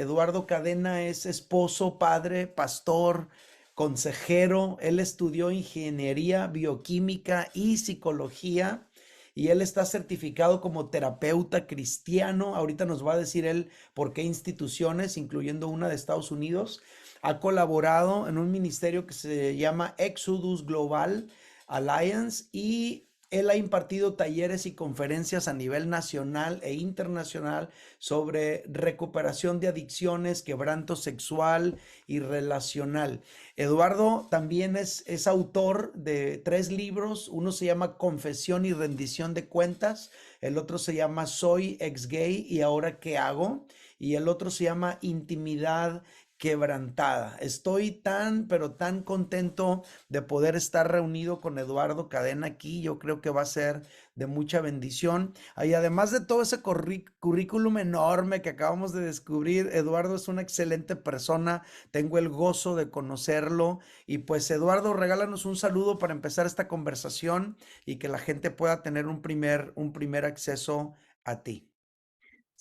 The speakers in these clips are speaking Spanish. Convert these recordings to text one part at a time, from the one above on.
Eduardo Cadena es esposo, padre, pastor, consejero. Él estudió ingeniería bioquímica y psicología y él está certificado como terapeuta cristiano. Ahorita nos va a decir él por qué instituciones, incluyendo una de Estados Unidos. Ha colaborado en un ministerio que se llama Exodus Global Alliance y él ha impartido talleres y conferencias a nivel nacional e internacional sobre recuperación de adicciones, quebranto sexual y relacional. Eduardo también es autor de 3 libros. Uno se llama Confesión y rendición de cuentas. El otro se llama Soy ex gay y ahora qué hago. Y el otro se llama Intimidad quebrantada. Estoy tan, pero tan contento de poder estar reunido con Eduardo Cadena aquí. Yo creo que va a ser de mucha bendición. Y además de todo ese currículum enorme que acabamos de descubrir, Eduardo es una excelente persona. Tengo el gozo de conocerlo. Y pues Eduardo, regálanos un saludo para empezar esta conversación y que la gente pueda tener un primer acceso a ti.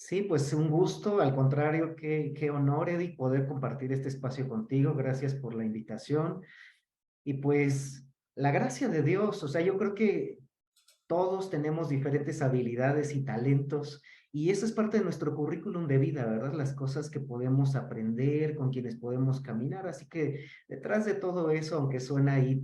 Sí, pues un gusto, al contrario, qué honor, Eddie, poder compartir este espacio contigo. Gracias por la invitación. Y pues la gracia de Dios, o sea, yo creo que todos tenemos diferentes habilidades y talentos y eso es parte de nuestro currículum de vida, ¿verdad? Las cosas que podemos aprender, con quienes podemos caminar. Así que detrás de todo eso, aunque suena ahí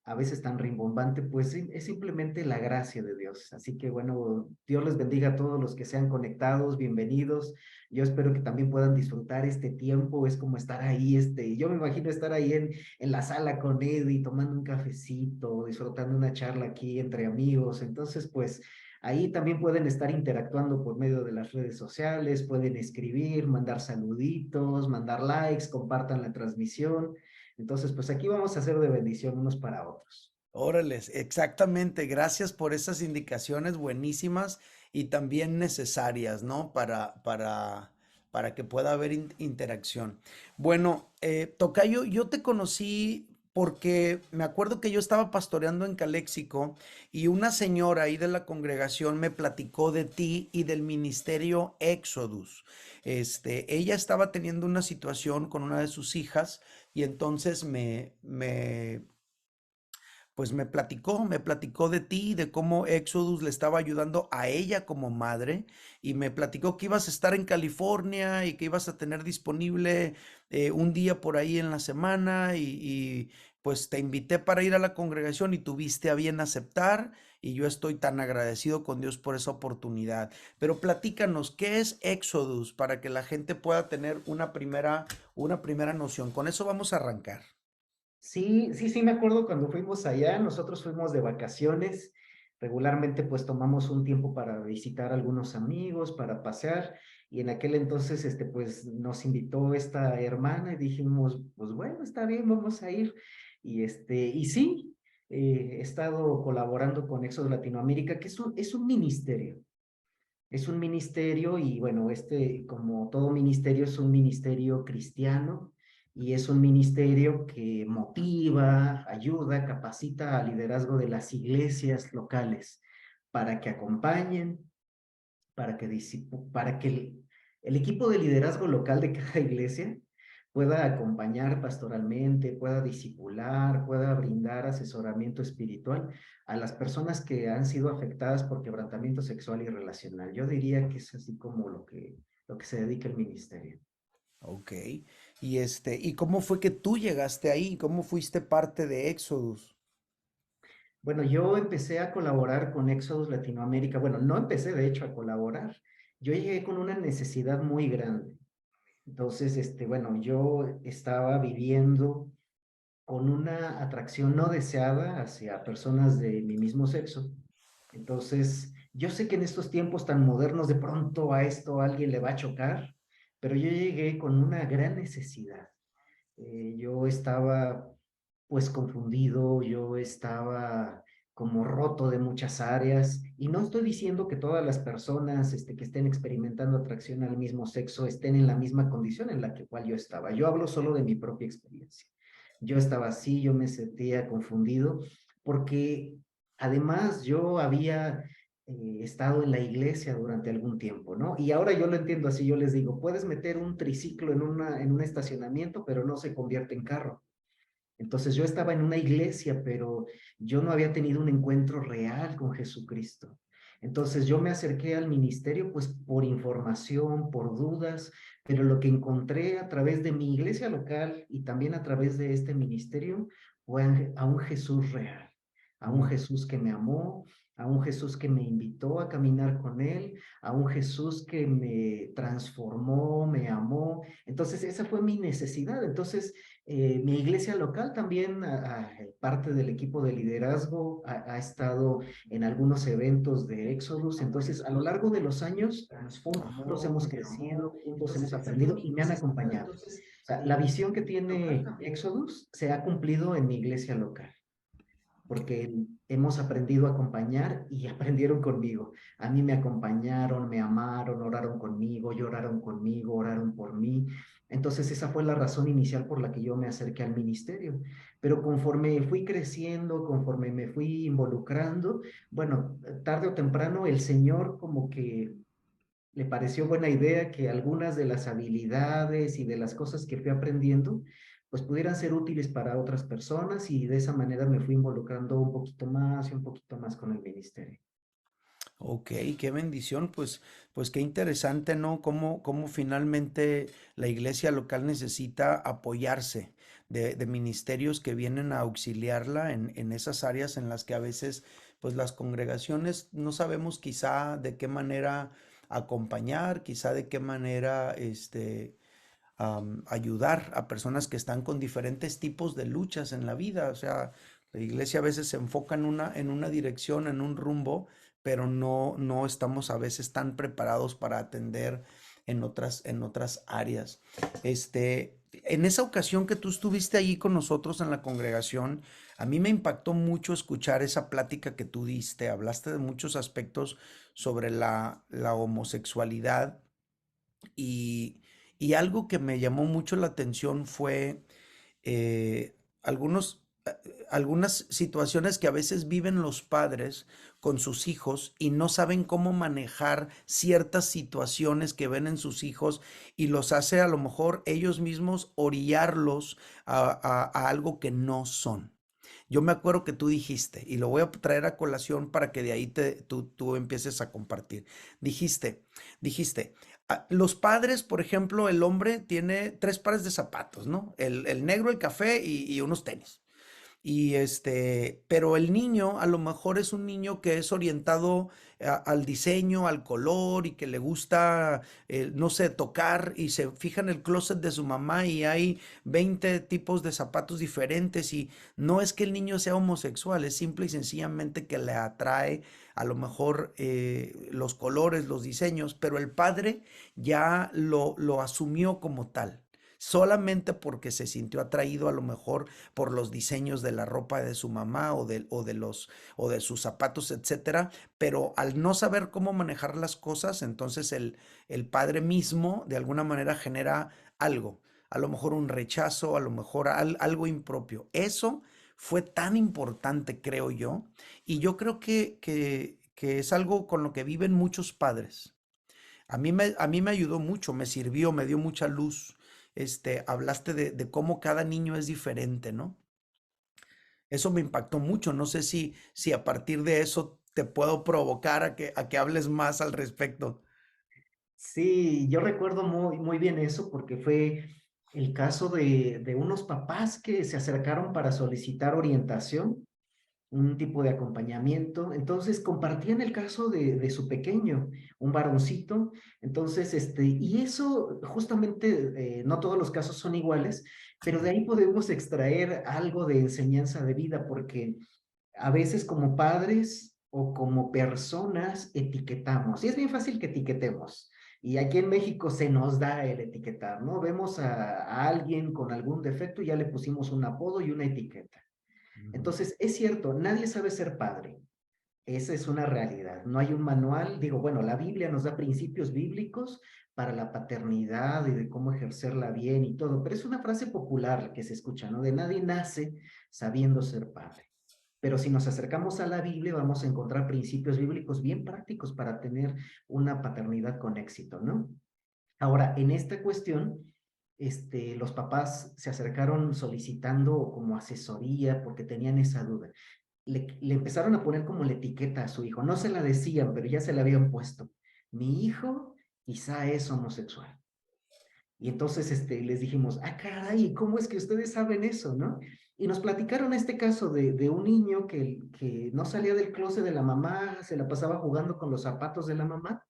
a veces tan rimbombante, pues sí, es simplemente la gracia de Dios. Así que bueno, Dios les bendiga a todos los que sean conectados, bienvenidos. Yo espero que también puedan disfrutar este tiempo, es como estar ahí, yo me imagino estar ahí en la sala con Eddie, tomando un cafecito, disfrutando una charla aquí entre amigos. Entonces, pues ahí también pueden estar interactuando por medio de las redes sociales, pueden escribir, mandar saluditos, mandar likes, compartan la transmisión. Entonces, pues aquí vamos a hacer de bendición unos para otros. Órales, exactamente. Gracias por esas indicaciones buenísimas y también necesarias, ¿no? Para que pueda haber interacción. Bueno, Tocayo, yo te conocí porque me acuerdo que yo estaba pastoreando en Caléxico y una señora ahí de la congregación me platicó de ti y del ministerio Exodus. Ella estaba teniendo una situación con una de sus hijas y entonces pues me platicó de ti, de cómo Exodus le estaba ayudando a ella como madre y me platicó que ibas a estar en California y que ibas a tener disponible un día por ahí en la semana pues te invité para ir a la congregación y tuviste a bien aceptar y yo estoy tan agradecido con Dios por esa oportunidad. Pero platícanos, ¿qué es Exodus para que la gente pueda tener una primera noción? Con eso vamos a arrancar. Sí, sí, sí, me acuerdo cuando fuimos allá, nosotros fuimos de vacaciones, regularmente pues tomamos un tiempo para visitar a algunos amigos, para pasear, y en aquel entonces, pues nos invitó esta hermana y dijimos, pues bueno, está bien, vamos a ir, y sí, he estado colaborando con Éxodo Latinoamérica, que es un ministerio y bueno, como todo ministerio, es un ministerio cristiano y es un ministerio que motiva, ayuda, capacita al liderazgo de las iglesias locales para que acompañen, para que el equipo de liderazgo local de cada iglesia pueda acompañar pastoralmente, pueda discipular, pueda brindar asesoramiento espiritual a las personas que han sido afectadas por quebrantamiento sexual y relacional. Yo diría que es así como lo que se dedica el ministerio. Ok. ¿Y cómo fue que tú llegaste ahí? ¿Cómo fuiste parte de Exodus? Bueno, yo empecé a colaborar con Éxodos Latinoamérica. Bueno, no empecé de hecho a colaborar. Yo llegué con una necesidad muy grande. Entonces, bueno, yo estaba viviendo con una atracción no deseada hacia personas de mi mismo sexo. Entonces, yo sé que en estos tiempos tan modernos de pronto a esto a alguien le va a chocar, pero yo llegué con una gran necesidad. Yo estaba pues confundido, yo estaba como roto de muchas áreas y no estoy diciendo que todas las personas que estén experimentando atracción al mismo sexo estén en la misma condición en la que cual yo estaba. Yo hablo solo de mi propia experiencia. Yo estaba así, yo me sentía confundido porque además yo había estado en la iglesia durante algún tiempo, ¿no? Y ahora yo lo entiendo así, yo les digo, puedes meter un triciclo en un estacionamiento, pero no se convierte en carro. Entonces yo estaba en una iglesia, pero yo no había tenido un encuentro real con Jesucristo. Entonces yo me acerqué al ministerio pues por información, por dudas, pero lo que encontré a través de mi iglesia local y también a través de este ministerio fue a un Jesús real, a un Mm. Jesús que me amó, a un Jesús que me invitó a caminar con él, a un Jesús que me transformó, me amó. Entonces esa fue mi necesidad. Entonces mi iglesia local también, parte del equipo de liderazgo, ha estado en algunos eventos de Exodus. Entonces, a lo largo de los años, juntos hemos crecido, juntos hemos aprendido y me han acompañado. O sea, la visión que tiene Exodus se ha cumplido en mi iglesia local porque hemos aprendido a acompañar y aprendieron conmigo. A mí me acompañaron, me amaron, oraron conmigo, lloraron conmigo, oraron por mí. Entonces esa fue la razón inicial por la que yo me acerqué al ministerio. Pero conforme fui creciendo, conforme me fui involucrando, bueno, tarde o temprano el Señor como que le pareció buena idea que algunas de las habilidades y de las cosas que fui aprendiendo, pues pudieran ser útiles para otras personas y de esa manera me fui involucrando un poquito más y un poquito más con el ministerio. Ok, qué bendición, pues qué interesante, ¿no? Cómo finalmente la iglesia local necesita apoyarse de ministerios que vienen a auxiliarla en esas áreas en las que a veces, pues las congregaciones no sabemos quizá de qué manera acompañar, quizá de qué manera, ayudar a personas que están con diferentes tipos de luchas en la vida. O sea, la iglesia a veces se enfoca en una dirección, en un rumbo, pero no estamos a veces tan preparados para atender en otras áreas. En esa ocasión que tú estuviste allí con nosotros en la congregación, a mí me impactó mucho escuchar esa plática que tú diste. Hablaste de muchos aspectos sobre la homosexualidad y, y algo que me llamó mucho la atención fue algunas situaciones que a veces viven los padres con sus hijos y no saben cómo manejar ciertas situaciones que ven en sus hijos y los hace a lo mejor ellos mismos orillarlos a algo que no son. Yo me acuerdo que tú dijiste, y lo voy a traer a colación para que de ahí tú empieces a compartir. Dijiste, los padres, por ejemplo, el hombre tiene tres pares de zapatos, ¿no? El negro, el café y unos tenis. Pero el niño a lo mejor es un niño que es orientado al diseño, al color y que le gusta, no sé, tocar y se fija en el closet de su mamá y hay 20 tipos de zapatos diferentes y no es que el niño sea homosexual, es simple y sencillamente que le atrae a lo mejor los colores, los diseños, pero el padre ya lo asumió como tal solamente porque se sintió atraído a lo mejor por los diseños de la ropa de su mamá o de sus zapatos, etcétera, pero al no saber cómo manejar las cosas, entonces el padre mismo de alguna manera genera algo, a lo mejor un rechazo, a lo mejor algo impropio. Eso fue tan importante, creo yo, y yo creo que es algo con lo que viven muchos padres. A mí me ayudó mucho, me sirvió, me dio mucha luz. Hablaste de cómo cada niño es diferente, ¿no? Eso me impactó mucho. No sé si a partir de eso te puedo provocar a que hables más al respecto. Sí, yo recuerdo muy bien eso porque fue el caso de unos papás que se acercaron para solicitar orientación, un tipo de acompañamiento. Entonces compartían el caso de su pequeño, un varoncito. Entonces, y eso justamente, no todos los casos son iguales, pero de ahí podemos extraer algo de enseñanza de vida, porque a veces como padres o como personas etiquetamos. Y es bien fácil que etiquetemos. Y aquí en México se nos da el etiquetar, ¿no? Vemos a alguien con algún defecto y ya le pusimos un apodo y una etiqueta. Ujú. Entonces, es cierto, nadie sabe ser padre. Esa es una realidad. No hay un manual. Digo, bueno, la Biblia nos da principios bíblicos para la paternidad y de cómo ejercerla bien y todo, pero es una frase popular que se escucha, ¿no? De nadie nace sabiendo ser padre. Pero si nos acercamos a la Biblia, vamos a encontrar principios bíblicos bien prácticos para tener una paternidad con éxito, ¿no? Ahora, en esta cuestión, los papás se acercaron solicitando como asesoría porque tenían esa duda. Le empezaron a poner como la etiqueta a su hijo. No se la decían, pero ya se la habían puesto. Mi hijo quizá es homosexual. Y entonces les dijimos, ah, caray, ¿cómo es que ustedes saben eso, no? Y nos platicaron este caso de un niño que no salía del closet de la mamá, se la pasaba jugando con los zapatos de la mamá.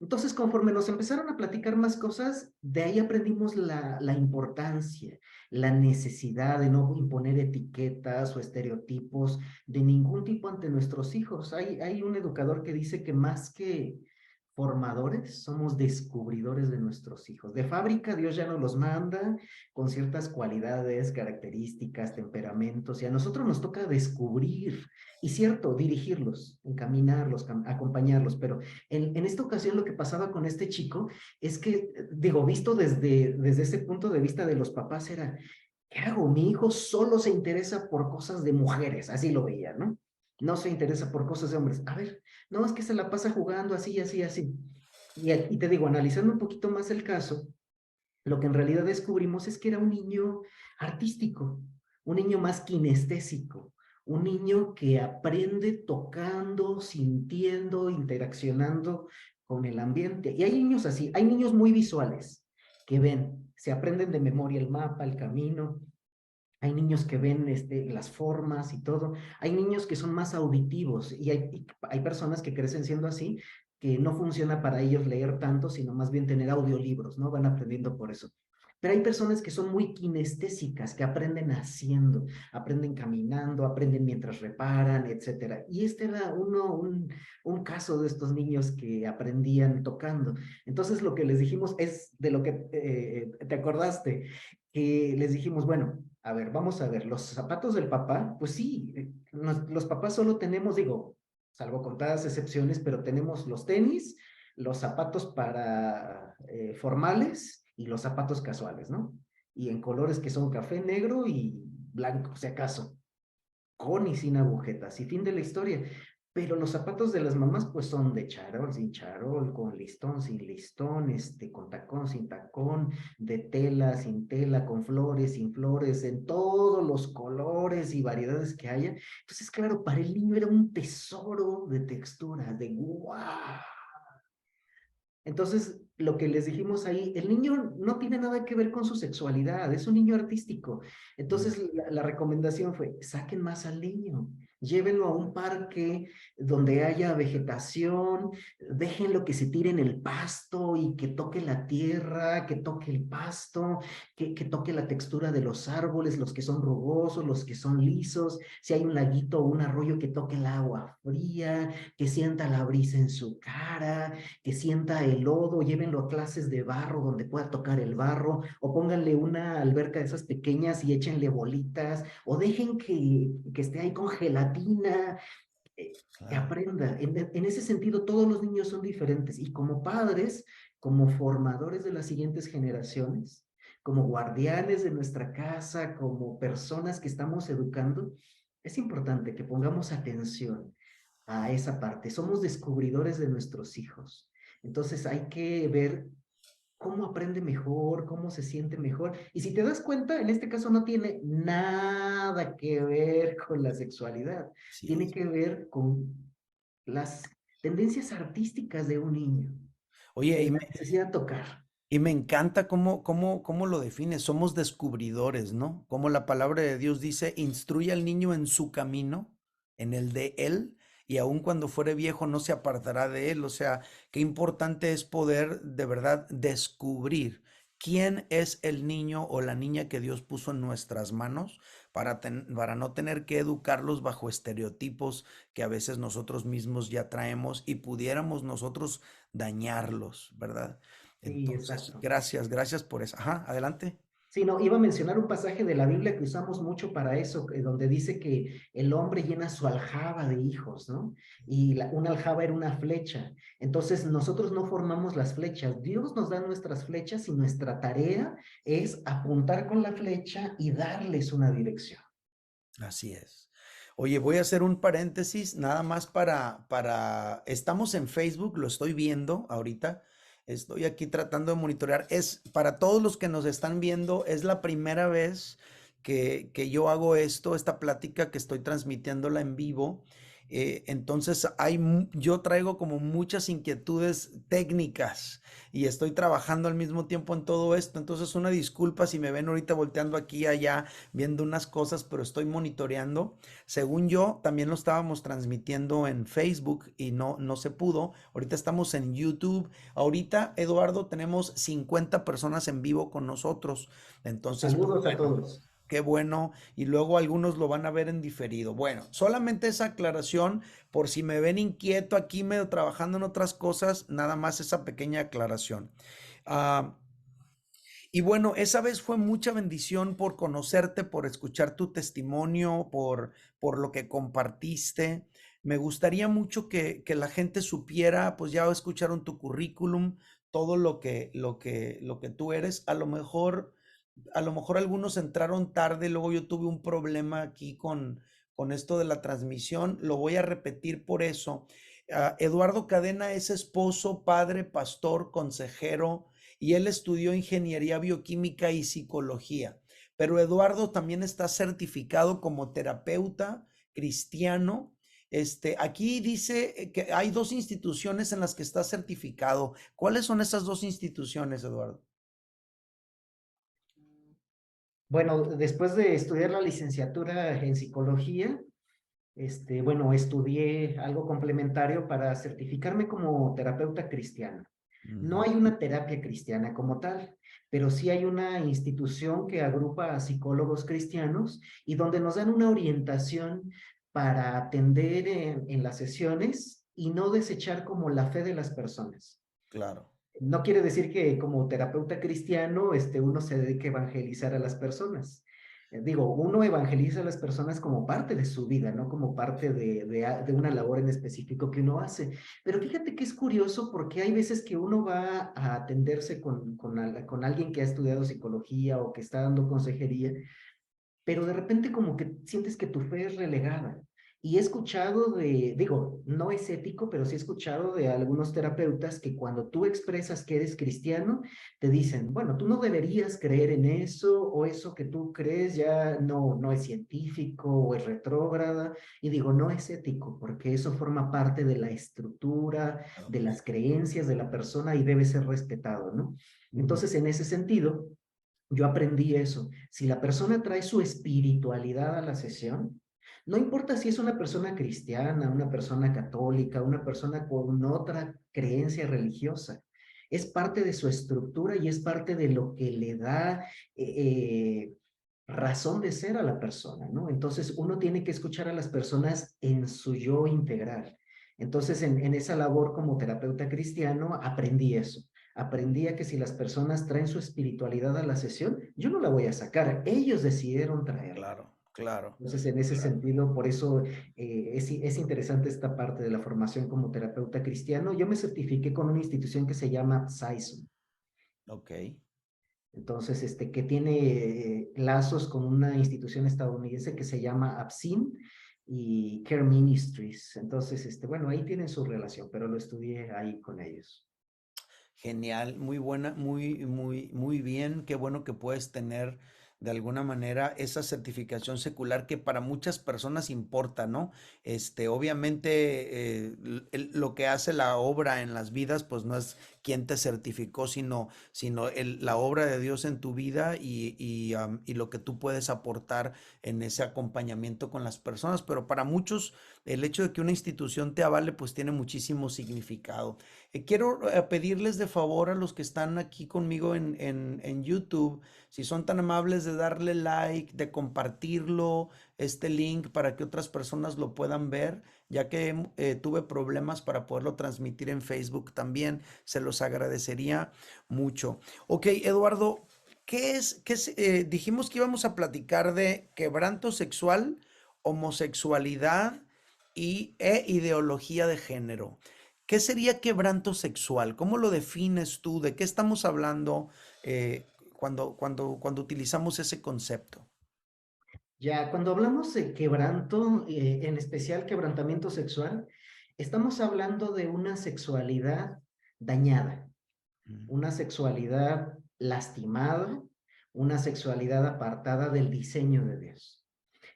Entonces, conforme nos empezaron a platicar más cosas, de ahí aprendimos la importancia, la necesidad de no imponer etiquetas o estereotipos de ningún tipo ante nuestros hijos. Hay un educador que dice que más que formadores, somos descubridores de nuestros hijos. De fábrica, Dios ya nos los manda con ciertas cualidades, características, temperamentos, y a nosotros nos toca descubrir, y cierto, dirigirlos, encaminarlos, acompañarlos, pero en esta ocasión lo que pasaba con este chico es que, digo, visto desde ese punto de vista de los papás era, ¿qué hago? Mi hijo solo se interesa por cosas de mujeres, así lo veía, ¿no? No se interesa por cosas de hombres. A ver, no, es que se la pasa jugando así, así, así. Y te digo, analizando un poquito más el caso, lo que en realidad descubrimos es que era un niño artístico, un niño más kinestésico, un niño que aprende tocando, sintiendo, interaccionando con el ambiente. Y hay niños así, hay niños muy visuales que ven, se aprenden de memoria el mapa, el camino. Hay niños que ven las formas y todo. Hay niños que son más auditivos y hay personas que crecen siendo así, que no funciona para ellos leer tanto, sino más bien tener audiolibros, ¿no? Van aprendiendo por eso. Pero hay personas que son muy kinestésicas, que aprenden haciendo, aprenden caminando, aprenden mientras reparan, etcétera. Y este era un caso de estos niños que aprendían tocando. Entonces lo que les dijimos es de lo que te acordaste, que les dijimos, bueno, a ver, vamos a ver, los zapatos del papá, pues sí, los papás solo tenemos, digo, salvo contadas excepciones, pero tenemos los tenis, los zapatos para formales y los zapatos casuales, ¿no? Y en colores que son café, negro y blanco, si acaso, con y sin agujetas, y fin de la historia. Pero los zapatos de las mamás, pues son de charol, sin charol, con listón, sin listón, con tacón, sin tacón, de tela, sin tela, con flores, sin flores, en todos los colores y variedades que haya. Entonces, claro, para el niño era un tesoro de textura, de guau. Entonces, lo que les dijimos ahí, el niño no tiene nada que ver con su sexualidad, es un niño artístico. Mm. Entonces, la recomendación fue, saquen más al niño, llévenlo a un parque donde haya vegetación, déjenlo que se tire en el pasto y que toque la tierra, que toque el pasto, que toque la textura de los árboles, los que son rugosos, los que son lisos, si hay un laguito o un arroyo, que toque el agua fría, que sienta la brisa en su cara, que sienta el lodo, llévenlo a clases de barro donde pueda tocar el barro, o pónganle una alberca de esas pequeñas y échenle bolitas, o dejen que esté ahí con gelatina, que Claro. aprenda. En ese sentido, todos los niños son diferentes y como padres, como formadores de las siguientes generaciones, como guardianes de nuestra casa, como personas que estamos educando, es importante que pongamos atención a esa parte. Somos descubridores de nuestros hijos. Entonces hay que ver cómo aprende mejor, cómo se siente mejor. Y si te das cuenta, en este caso no tiene nada que ver con la sexualidad. Tiene Sí. que ver con las tendencias artísticas de un niño, Oye, la necesidad de tocar. y me encanta cómo lo define. Somos descubridores, ¿no? Como la palabra de Dios dice, instruye al niño en su camino, en el de él, y aun cuando fuere viejo no se apartará de él. O sea, qué importante es poder de verdad descubrir quién es el niño o la niña que Dios puso en nuestras manos para no tener que educarlos bajo estereotipos que a veces nosotros mismos ya traemos y pudiéramos nosotros dañarlos, ¿verdad? Sí, Entonces, exacto. gracias por eso. Ajá, adelante. Sí, no, iba a mencionar un pasaje de la Biblia que usamos mucho para eso, donde dice que el hombre llena su aljaba de hijos, ¿no? Y una aljaba era una flecha. Entonces, nosotros no formamos las flechas, Dios nos da nuestras flechas y nuestra tarea es apuntar con la flecha y darles una dirección. Así es. Oye, voy a hacer un paréntesis nada más estamos en Facebook, lo estoy viendo ahorita, estoy aquí tratando de monitorear. Es para todos los que nos están viendo, es la primera vez que yo hago esto, esta plática que estoy transmitiéndola en vivo. Entonces yo traigo como muchas inquietudes técnicas y estoy trabajando al mismo tiempo en todo esto. Entonces, una disculpa si me ven ahorita volteando aquí y allá, viendo unas cosas, pero estoy monitoreando. Según yo, también lo estábamos transmitiendo en Facebook y no se pudo. Ahorita estamos en YouTube. Ahorita, Eduardo, tenemos 50 personas en vivo con nosotros. Entonces, pues Saludos a bueno, todos. qué bueno. Y luego algunos lo van a ver en diferido. Bueno, solamente esa aclaración por si me ven inquieto aquí medio trabajando en otras cosas, nada más esa pequeña aclaración. Ah, y bueno, esa vez fue mucha bendición por conocerte, por escuchar tu testimonio, por lo que compartiste. Me gustaría mucho que la gente supiera, pues ya escucharon tu currículum, todo lo que tú eres. A lo mejor algunos entraron tarde, luego yo tuve un problema aquí con esto de la transmisión. Lo voy a repetir por eso. Eduardo Cadena es esposo, padre, pastor, consejero y él estudió ingeniería bioquímica y psicología. Pero Eduardo también está certificado como terapeuta cristiano. Aquí dice que hay dos instituciones en las que está certificado. ¿Cuáles son esas dos instituciones, Eduardo? Bueno, después de estudiar la licenciatura en psicología, bueno, estudié algo complementario para certificarme como terapeuta cristiano. No Ujú. hay una terapia cristiana como tal, pero sí hay una institución que agrupa a psicólogos cristianos y donde nos dan una orientación para atender en las sesiones y no desechar como la fe de las personas. Claro. No quiere decir que como terapeuta cristiano, uno se dedique a evangelizar a las personas. Digo, uno evangeliza a las personas como parte de su vida, no como parte de una labor en específico que uno hace. Pero fíjate que es curioso porque hay veces que uno va a atenderse con alguien que ha estudiado psicología o que está dando consejería, pero de repente como que sientes que tu fe es relegada. Y he escuchado digo, no es ético, pero sí he escuchado de algunos terapeutas que cuando tú expresas que eres cristiano, te dicen, bueno, tú no deberías creer en eso, o eso que tú crees ya no es científico o es retrógrada. Y digo, no es ético, porque eso forma parte de la estructura, de las creencias de la persona y debe ser respetado, ¿no? Ujú. Entonces, en ese sentido, yo aprendí eso. Si la persona trae su espiritualidad a la sesión, no importa si es una persona cristiana, una persona católica, una persona con otra creencia religiosa, es parte de su estructura y es parte de lo que le da razón de ser a la persona, ¿no? Entonces uno tiene que escuchar a las personas en su yo integral. Entonces en esa labor como terapeuta cristiano aprendí eso. Aprendí a que si las personas traen su espiritualidad a la sesión, yo no la voy a sacar, ellos decidieron traerla. Claro, claro, Entonces, en ese claro. sentido, por eso es interesante esta parte de la formación como terapeuta cristiano. Yo me certifiqué con una institución que se llama Saison. Ok. Entonces, que tiene lazos con una institución estadounidense que se llama APSIM y Care Ministries. Entonces, bueno, ahí tienen su relación, pero lo estudié ahí con ellos. Genial, muy buena, muy bien. Qué bueno que puedes tener de alguna manera esa certificación secular que para muchas personas importa, ¿no? Obviamente, lo que hace la obra en las vidas, pues no es quien te certificó, sino la obra de Dios en tu vida y lo que tú puedes aportar en ese acompañamiento con las personas. Pero para muchos, el hecho de que una institución te avale, pues tiene muchísimo significado. Quiero pedirles de favor a los que están aquí conmigo en YouTube, si son tan amables de darle like, de compartirlo, este link para que otras personas lo puedan ver, ya que tuve problemas para poderlo transmitir en Facebook también, se los agradecería mucho. Ok, Eduardo, dijimos que íbamos a platicar de quebranto sexual, homosexualidad e ideología de género. ¿Qué sería quebranto sexual? ¿Cómo lo defines tú? ¿De qué estamos hablando cuando utilizamos ese concepto? Ya, cuando hablamos de quebranto, en especial quebrantamiento sexual, estamos hablando de una sexualidad dañada, Mm. una sexualidad lastimada, una sexualidad apartada del diseño de Dios.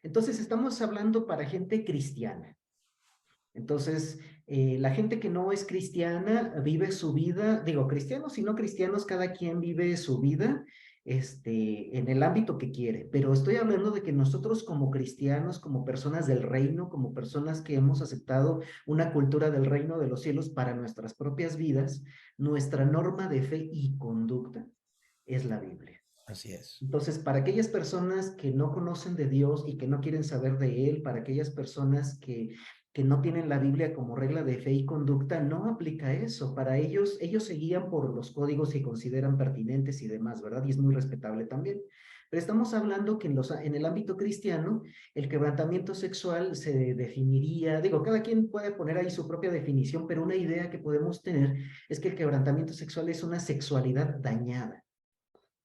Entonces, estamos hablando para gente cristiana. Entonces, la gente que no es cristiana vive su vida, digo, cristianos y no cristianos, cada quien vive su vida, en el ámbito que quiere, pero estoy hablando de que nosotros como cristianos, como personas del reino, como personas que hemos aceptado una cultura del reino de los cielos para nuestras propias vidas, nuestra norma de fe y conducta es la Biblia. Así es. Entonces, para aquellas personas que no conocen de Dios y que no quieren saber de Él, para aquellas personas que no tienen la Biblia como regla de fe y conducta, no aplica eso. Para ellos, ellos se guían por los códigos que consideran pertinentes y demás, ¿verdad? Y es muy respetable también. Pero estamos hablando que en el ámbito cristiano, el quebrantamiento sexual se definiría, digo, cada quien puede poner ahí su propia definición, pero una idea que podemos tener es que el quebrantamiento sexual es una sexualidad dañada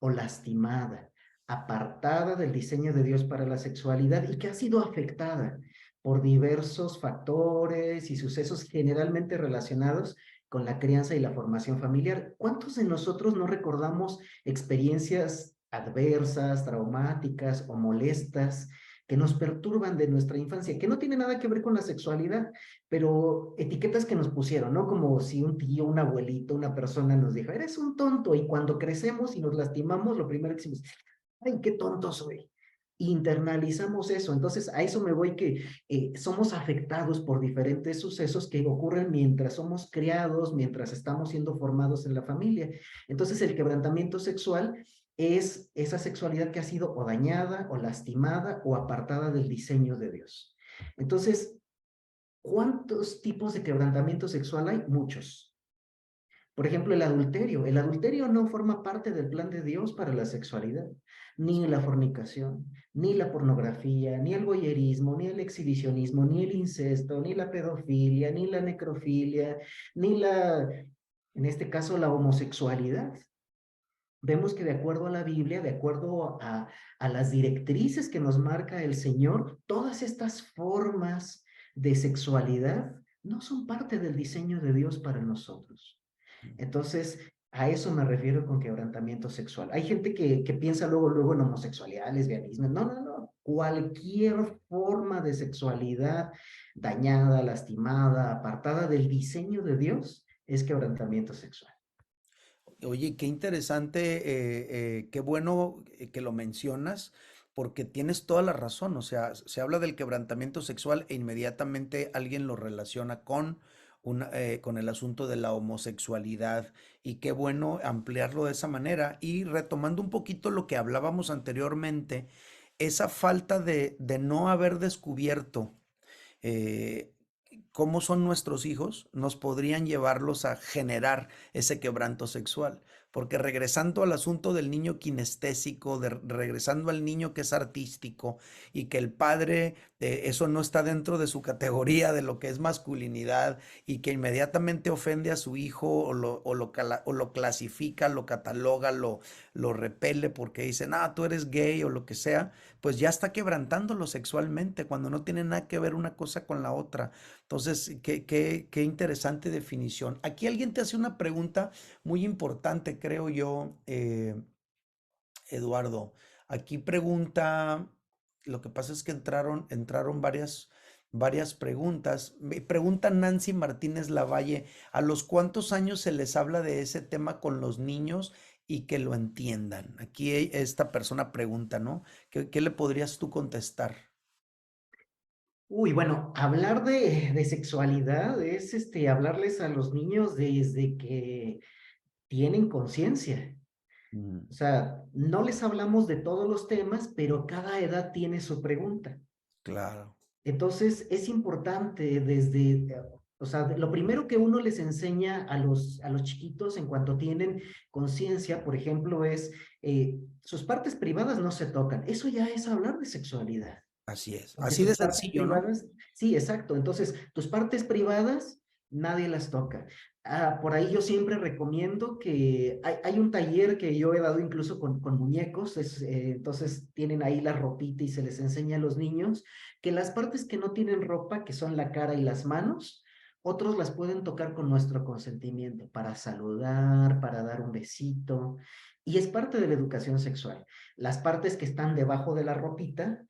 o lastimada, apartada del diseño de Dios para la sexualidad y que ha sido afectada por diversos factores y sucesos generalmente relacionados con la crianza y la formación familiar. ¿Cuántos de nosotros no recordamos experiencias adversas, traumáticas o molestas que nos perturban de nuestra infancia, que no tiene nada que ver con la sexualidad, pero etiquetas que nos pusieron, ¿no? Como si un tío, un abuelito, una persona nos dijo, eres un tonto, y cuando crecemos y nos lastimamos, lo primero que decimos, ay, qué tonto soy. Internalizamos eso, entonces a eso me voy que somos afectados por diferentes sucesos que ocurren mientras somos criados, mientras estamos siendo formados en la familia. Entonces el quebrantamiento sexual es esa sexualidad que ha sido o dañada o lastimada o apartada del diseño de Dios. Entonces, ¿cuántos tipos de quebrantamiento sexual hay? Muchos. Por ejemplo, el adulterio. El adulterio no forma parte del plan de Dios para la sexualidad, ni la fornicación, ni la pornografía, ni el voyerismo, ni el exhibicionismo, ni el incesto, ni la pedofilia, ni la necrofilia, ni en este caso, la homosexualidad. Vemos que de acuerdo a la Biblia, de acuerdo a las directrices que nos marca el Señor, todas estas formas de sexualidad no son parte del diseño de Dios para nosotros. Entonces, a eso me refiero con quebrantamiento sexual. Hay gente que piensa luego en homosexualidad, lesbianismo. No, no, no. Cualquier forma de sexualidad dañada, lastimada, apartada del diseño de Dios es quebrantamiento sexual. Oye, qué interesante, qué bueno que lo mencionas, porque tienes toda la razón. O sea, se habla del quebrantamiento sexual e inmediatamente alguien lo relaciona con el asunto de la homosexualidad. Y qué bueno ampliarlo de esa manera. Y retomando un poquito lo que hablábamos anteriormente, esa falta de no haber descubierto eh, cómo son nuestros hijos, nos podrían llevarlos a generar ese quebranto sexual. Porque regresando al asunto del niño kinestésico, regresando al niño que es artístico y que el padre, eso no está dentro de su categoría de lo que es masculinidad y que inmediatamente ofende a su hijo o lo clasifica, lo cataloga, lo repele porque dicen, ah, tú eres gay o lo que sea, pues ya está quebrantándolo sexualmente cuando no tiene nada que ver una cosa con la otra. Entonces, qué interesante definición. Aquí alguien te hace una pregunta muy importante, creo yo, Eduardo. Aquí pregunta, lo que pasa es que entraron varias preguntas. Me pregunta Nancy Martínez Lavalle, ¿a los cuántos años se les habla de ese tema con los niños y que lo entiendan? Aquí esta persona pregunta, ¿no? ¿Qué le podrías tú contestar? Uy, bueno, hablar de sexualidad es hablarles a los niños desde que tienen conciencia. Mm, O sea, no les hablamos de todos los temas, pero cada edad tiene su pregunta. claro. Entonces, es importante o sea, lo primero que uno les enseña a los chiquitos en cuanto tienen conciencia, por ejemplo, es sus partes privadas no se tocan. Eso ya es hablar de sexualidad. Así es. Porque Así de tus partes sencillo, ¿no? privadas, sí, exacto. Entonces, tus partes privadas, nadie las toca. Por ahí yo siempre recomiendo que hay un taller que yo he dado incluso con muñecos, entonces tienen ahí la ropita y se les enseña a los niños que las partes que no tienen ropa, que son la cara y las manos, otros las pueden tocar con nuestro consentimiento para saludar, para dar un besito, y es parte de la educación sexual. Las partes que están debajo de la ropita,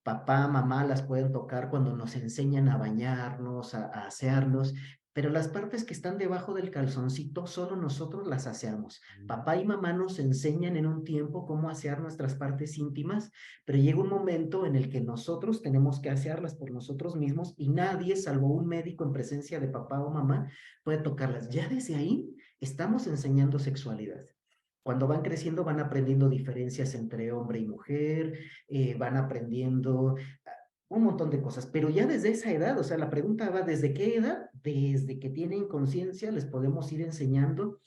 papá, mamá las pueden tocar cuando nos enseñan a bañarnos, a asearnos, pero las partes que están debajo del calzoncito, solo nosotros las aseamos. Papá y mamá nos enseñan en un tiempo cómo asear nuestras partes íntimas, pero llega un momento en el que nosotros tenemos que asearlas por nosotros mismos y nadie, salvo un médico en presencia de papá o mamá, puede tocarlas. Ya desde ahí estamos enseñando sexualidad. Cuando van creciendo van aprendiendo diferencias entre hombre y mujer, van aprendiendo un montón de cosas, pero ya desde esa edad, o sea, la pregunta va, ¿desde qué edad? Desde que tienen conciencia les podemos ir enseñando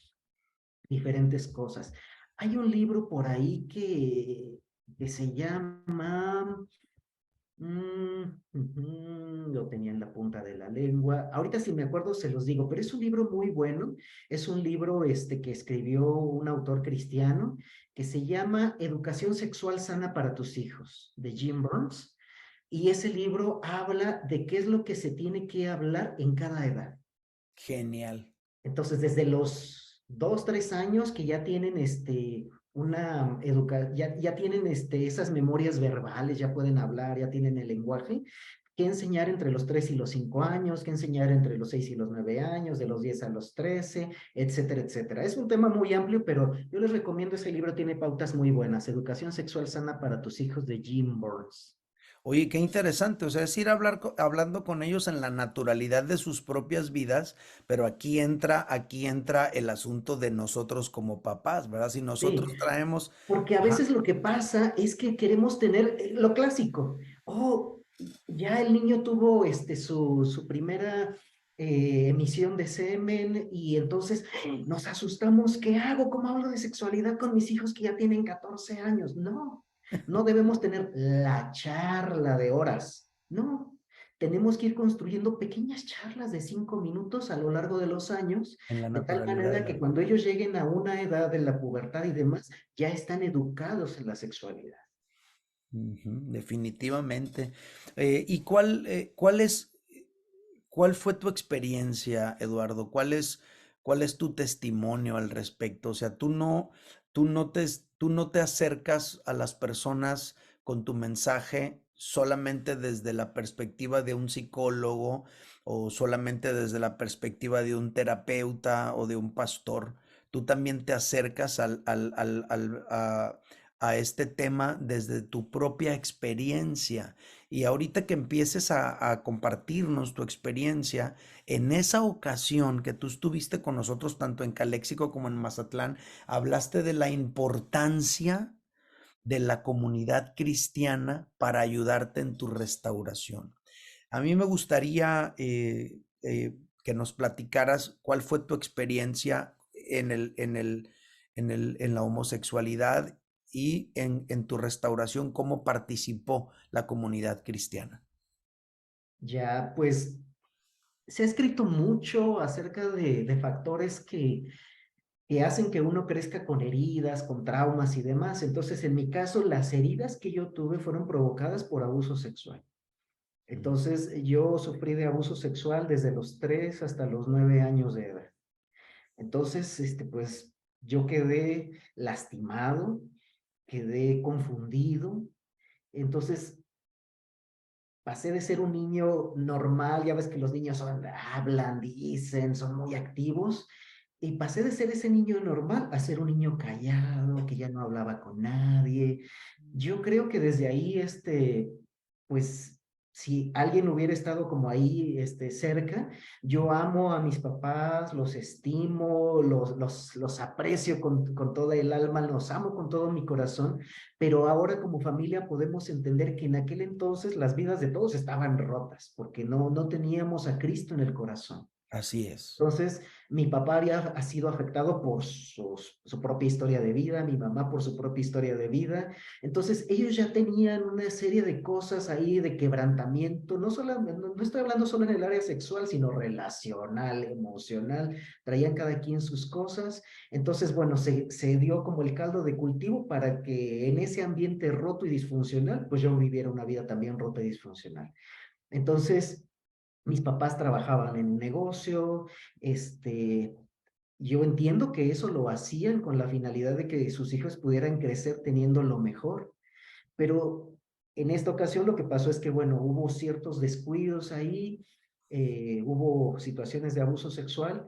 diferentes cosas. Hay un libro por ahí que se llama, lo tenía en la punta de la lengua, ahorita si me acuerdo se los digo, pero es un libro muy bueno, es un libro que escribió un autor cristiano que se llama Educación Sexual Sana para tus hijos, de Jim Burns. Y ese libro habla de qué es lo que se tiene que hablar en cada edad. Genial. Entonces, desde los 2, 3 años que ya tienen ya tienen esas memorias verbales, ya pueden hablar, ya tienen el lenguaje, qué enseñar entre los 3 y los 5 años, qué enseñar entre los 6 y los 9 años, de los 10 a los 13, etcétera, etcétera. Es un tema muy amplio, pero yo les recomiendo ese libro, tiene pautas muy buenas. Educación sexual sana para tus hijos de Jim Burns. Oye, qué interesante, o sea, es ir a hablar, hablando con ellos en la naturalidad de sus propias vidas, pero aquí entra el asunto de nosotros como papás, ¿verdad? Si Sí, nosotros traemos, porque a ajá, veces lo que pasa es que queremos tener lo clásico. Oh, ya el niño tuvo su primera emisión de semen y entonces nos asustamos. ¿Qué hago? ¿Cómo hablo de sexualidad con mis hijos que ya tienen 14 años? No, no debemos tener la charla de horas. No, tenemos que ir construyendo pequeñas charlas de 5 minutos a lo largo de los años, en la de tal naturalidad de manera la que vida. cuando ellos lleguen a una edad de la pubertad y demás, ya están educados en la sexualidad. Ujú, definitivamente. ¿Y cuál fue tu experiencia, Eduardo? Cuál es tu testimonio al respecto? O sea, tú no te acercas a las personas con tu mensaje solamente desde la perspectiva de un psicólogo o solamente desde la perspectiva de un terapeuta o de un pastor. Tú también te acercas a este tema desde tu propia experiencia. Y ahorita que empieces a compartirnos tu experiencia, en esa ocasión que tú estuviste con nosotros, tanto en Caléxico como en Mazatlán, hablaste de la importancia de la comunidad cristiana para ayudarte en tu restauración. A mí me gustaría que nos platicaras cuál fue tu experiencia en la homosexualidad y en tu restauración, cómo participó la comunidad cristiana. Ya, pues se ha escrito mucho acerca de factores que hacen que uno crezca con heridas, con traumas y demás. Entonces, en mi caso, las heridas que yo tuve fueron provocadas por abuso sexual. Mm. Entonces, yo sufrí de abuso sexual desde los 3 hasta los 9 años de edad. Entonces, pues yo quedé lastimado, quedé confundido. Entonces, pasé de ser un niño normal, ya ves que los niños hablan, dicen, son muy activos, y pasé de ser ese niño normal a ser un niño callado, que ya no hablaba con nadie. Yo creo que desde ahí, pues, si alguien hubiera estado como ahí, cerca, yo amo a mis papás, los estimo, los aprecio con toda el alma, los amo con todo mi corazón, pero ahora como familia podemos entender que en aquel entonces las vidas de todos estaban rotas, porque no teníamos a Cristo en el corazón. Así es. Entonces, mi papá ha sido afectado por su propia historia de vida, mi mamá por su propia historia de vida. Entonces, ellos ya tenían una serie de cosas ahí de quebrantamiento, no estoy hablando solo en el área sexual, sino relacional, emocional. Traían cada quien sus cosas. Entonces, bueno, se dio como el caldo de cultivo para que en ese ambiente roto y disfuncional, pues yo viviera una vida también rota y disfuncional. Entonces, mis papás trabajaban en un negocio, este, yo entiendo que eso lo hacían con la finalidad de que sus hijos pudieran crecer teniendo lo mejor, pero en esta ocasión lo que pasó es que, bueno, hubo ciertos descuidos ahí, hubo situaciones de abuso sexual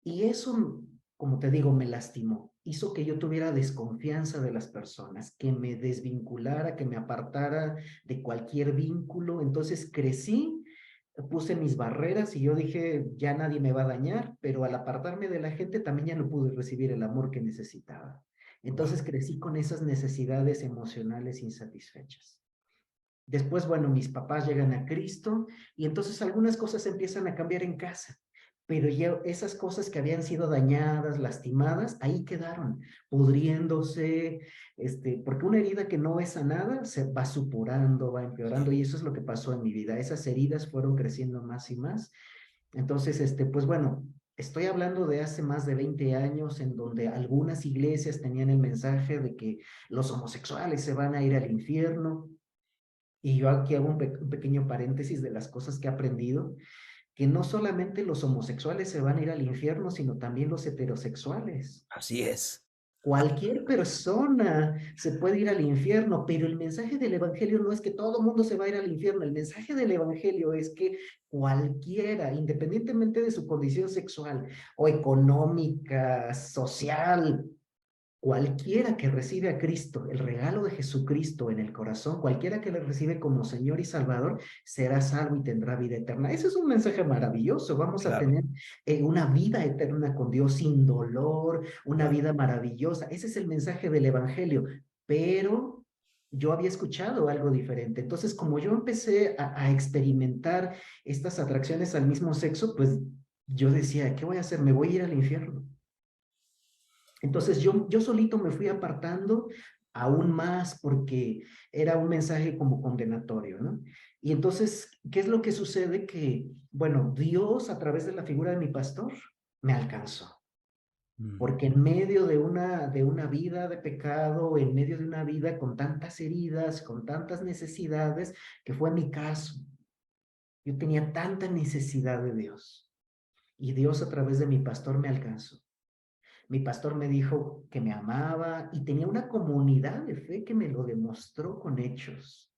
y eso, como te digo, me lastimó. Hizo que yo tuviera desconfianza de las personas, que me desvinculara, que me apartara de cualquier vínculo. Entonces crecí, puse mis barreras y yo dije, ya nadie me va a dañar, pero al apartarme de la gente también ya no pude recibir el amor que necesitaba. Entonces Wow. crecí con esas necesidades emocionales insatisfechas. Después, bueno, mis papás llegan a Cristo y entonces algunas cosas empiezan a cambiar en casa, pero ya esas cosas que habían sido dañadas, lastimadas, ahí quedaron, pudriéndose, porque una herida que no es sanada se va supurando, va empeorando y eso es lo que pasó en mi vida. Esas heridas fueron creciendo más y más. Entonces, pues bueno, estoy hablando de hace más de 20 años en donde algunas iglesias tenían el mensaje de que los homosexuales se van a ir al infierno. Y yo aquí hago un pequeño paréntesis de las cosas que he aprendido, que no solamente los homosexuales se van a ir al infierno, sino también los heterosexuales. Así es. Cualquier persona se puede ir al infierno, pero el mensaje del evangelio no es que todo mundo se va a ir al infierno. El mensaje del evangelio es que cualquiera, independientemente de su condición sexual o económica, social, cualquiera que recibe a Cristo, el regalo de Jesucristo en el corazón, cualquiera que le recibe como Señor y Salvador, será salvo y tendrá vida eterna. Ese es un mensaje maravilloso. Vamos a Claro. tener una vida eterna con Dios sin dolor, una Claro. vida maravillosa. Ese es el mensaje del Evangelio. Pero yo había escuchado algo diferente. Entonces, como yo empecé a experimentar estas atracciones al mismo sexo, pues yo decía, ¿qué voy a hacer? Me voy a ir al infierno. Entonces yo solito me fui apartando aún más porque era un mensaje como condenatorio, ¿no? Y entonces, ¿qué es lo que sucede? Que, bueno, Dios a través de la figura de mi pastor me alcanzó. Mm. Porque en medio de una vida de pecado, en medio de una vida con tantas heridas, con tantas necesidades, que fue mi caso, yo tenía tanta necesidad de Dios. Y Dios a través de mi pastor me alcanzó. Mi pastor me dijo que me amaba y tenía una comunidad de fe que me lo demostró con hechos,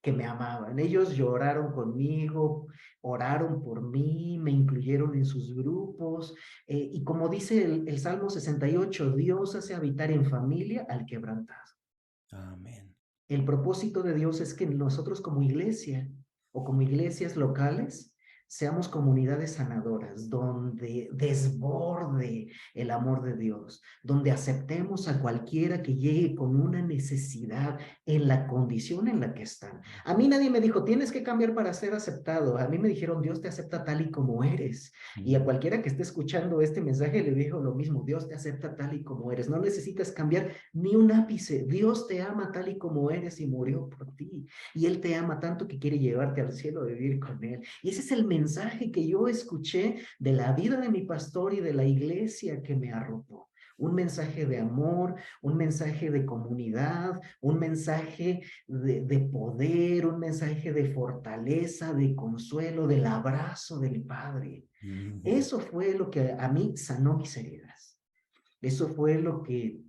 que me amaban. Ellos lloraron conmigo, oraron por mí, me incluyeron en sus grupos. Y como dice el Salmo 68, Dios hace habitar en familia al quebrantado. Amén. El propósito de Dios es que nosotros como iglesia o como iglesias locales seamos comunidades sanadoras, donde desborde el amor de Dios, donde aceptemos a cualquiera que llegue con una necesidad en la condición en la que están. A mí nadie me dijo, tienes que cambiar para ser aceptado. A mí me dijeron, Dios te acepta tal y como eres. Y a Mm. cualquiera que esté escuchando este mensaje le dijo lo mismo, Dios te acepta tal y como eres. No necesitas cambiar ni un ápice. Dios te ama tal y como eres y murió por ti. Y Él te ama tanto que quiere llevarte al cielo a vivir con Él. Y ese es el mensaje que yo escuché de la vida de mi pastor y de la iglesia que me arropó. Un mensaje de amor, un mensaje de comunidad, un mensaje de poder, un mensaje de fortaleza, de consuelo, del abrazo del Padre. Mm. Eso fue lo que a mí sanó mis heridas. Eso fue lo que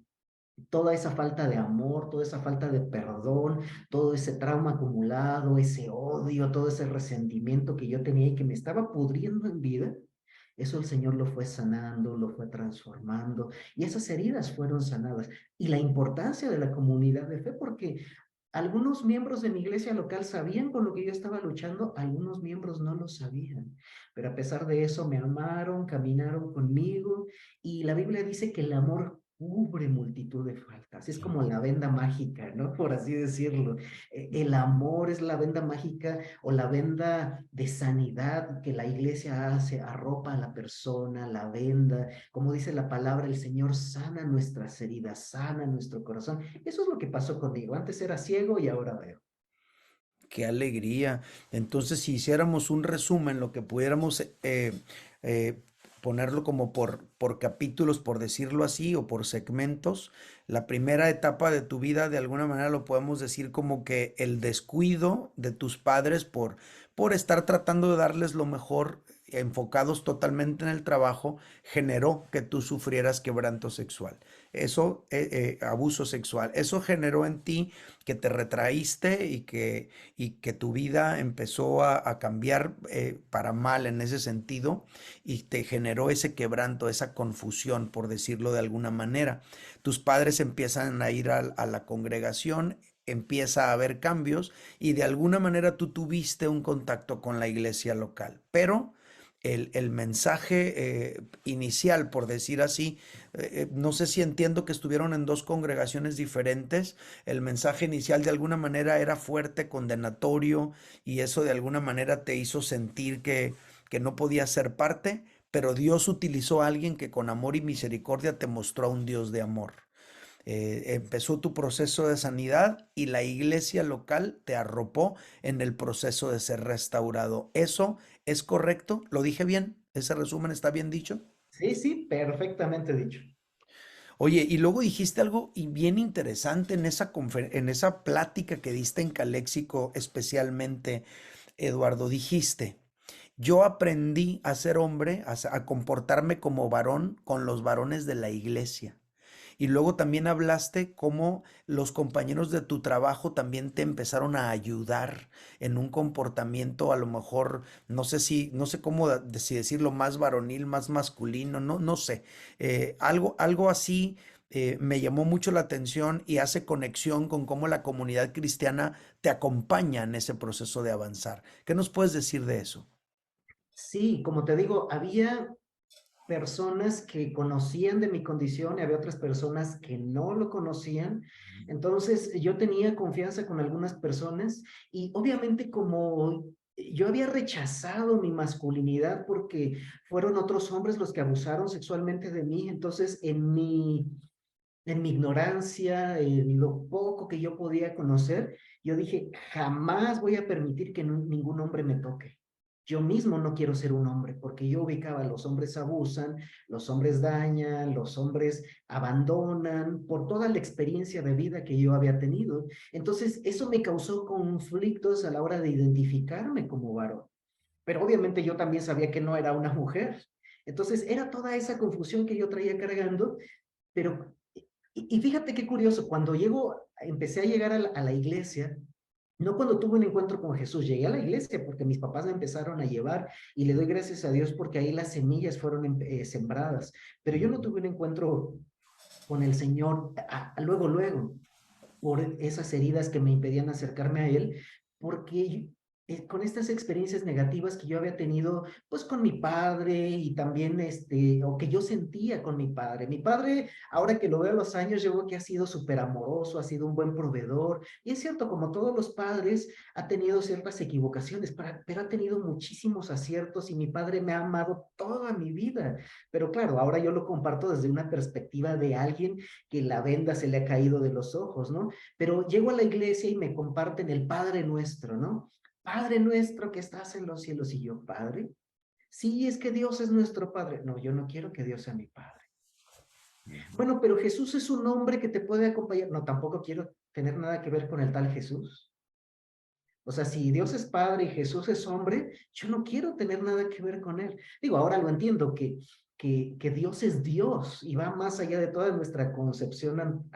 toda esa falta de amor, toda esa falta de perdón, todo ese trauma acumulado, ese odio, todo ese resentimiento que yo tenía y que me estaba pudriendo en vida, eso el Señor lo fue sanando, lo fue transformando y esas heridas fueron sanadas. Y la importancia de la comunidad de fe, porque algunos miembros de mi iglesia local sabían con lo que yo estaba luchando, algunos miembros no lo sabían, pero a pesar de eso me amaron, caminaron conmigo y la Biblia dice que el amor cubre multitud de faltas. Es como la venda mágica, ¿no? Por así decirlo. El amor es la venda mágica o la venda de sanidad que la iglesia hace, arropa a la persona, la venda. Como dice la palabra, el Señor sana nuestras heridas, sana nuestro corazón. Eso es lo que pasó conmigo. Antes era ciego y ahora veo. Qué alegría. Entonces, si hiciéramos un resumen, lo que pudiéramos eh, ponerlo como por capítulos, por decirlo así, o por segmentos, la primera etapa de tu vida, de alguna manera lo podemos decir como que el descuido de tus padres por estar tratando de darles lo mejor, enfocados totalmente en el trabajo, generó que tú sufrieras quebranto sexual. Eso, abuso sexual. Eso generó en ti que te retraíste y que tu vida empezó a cambiar para mal en ese sentido y te generó ese quebranto, esa confusión, por decirlo de alguna manera. Tus padres empiezan a ir a la congregación, empieza a haber cambios y de alguna manera tú tuviste un contacto con la iglesia local, pero el mensaje inicial, por decir así, no sé si entiendo que estuvieron en dos congregaciones diferentes. El mensaje inicial de alguna manera era fuerte, condenatorio, y eso de alguna manera te hizo sentir que no podías ser parte, pero Dios utilizó a alguien que con amor y misericordia te mostró a un Dios de amor. Empezó tu proceso de sanidad y la iglesia local te arropó en el proceso de ser restaurado. ¿Eso es correcto? ¿Lo dije bien? ¿Ese resumen está bien dicho? Sí, sí, perfectamente dicho. Oye, y luego dijiste algo y bien interesante en en esa plática que diste en Caléxico, especialmente, Eduardo. Dijiste, yo aprendí a ser hombre, a comportarme como varón con los varones de la iglesia. Y luego también hablaste cómo los compañeros de tu trabajo también te empezaron a ayudar en un comportamiento a lo mejor, no sé cómo si decirlo, más varonil, más masculino, no sé. Algo así me llamó mucho la atención y hace conexión con cómo la comunidad cristiana te acompaña en ese proceso de avanzar. ¿Qué nos puedes decir de eso? Sí, como te digo, había personas que conocían de mi condición y había otras personas que no lo conocían. Entonces yo tenía confianza con algunas personas y obviamente como yo había rechazado mi masculinidad porque fueron otros hombres los que abusaron sexualmente de mí, entonces en mi ignorancia, en lo poco que yo podía conocer, yo dije, jamás voy a permitir que ningún hombre me toque. Yo mismo no quiero ser un hombre, porque yo ubicaba, los hombres abusan, los hombres dañan, los hombres abandonan, por toda la experiencia de vida que yo había tenido. Entonces, eso me causó conflictos a la hora de identificarme como varón. Pero obviamente yo también sabía que no era una mujer. Entonces, era toda esa confusión que yo traía cargando, pero y fíjate qué curioso, cuando empecé a llegar a la iglesia, no cuando tuve un encuentro con Jesús, llegué a la iglesia porque mis papás me empezaron a llevar y le doy gracias a Dios porque ahí las semillas fueron sembradas, pero yo no tuve un encuentro con el Señor luego, por esas heridas que me impedían acercarme a Él, porque con estas experiencias negativas que yo había tenido, pues con mi padre y también, o que yo sentía con mi padre. Mi padre, ahora que lo veo a los años, yo veo que ha sido súper amoroso, ha sido un buen proveedor. Y es cierto, como todos los padres, ha tenido ciertas equivocaciones, pero ha tenido muchísimos aciertos y mi padre me ha amado toda mi vida. Pero claro, ahora yo lo comparto desde una perspectiva de alguien que la venda se le ha caído de los ojos, ¿no? Pero llego a la iglesia y me comparten el Padre Nuestro, ¿no? Padre nuestro que estás en los cielos. Y yo, Padre, sí, es que Dios es nuestro Padre. No, yo no quiero que Dios sea mi Padre. Bueno, pero Jesús es un hombre que te puede acompañar. No, tampoco quiero tener nada que ver con el tal Jesús. O sea, si Dios es Padre y Jesús es hombre, yo no quiero tener nada que ver con él. Digo, ahora lo entiendo, que Dios es Dios y va más allá de toda nuestra concepción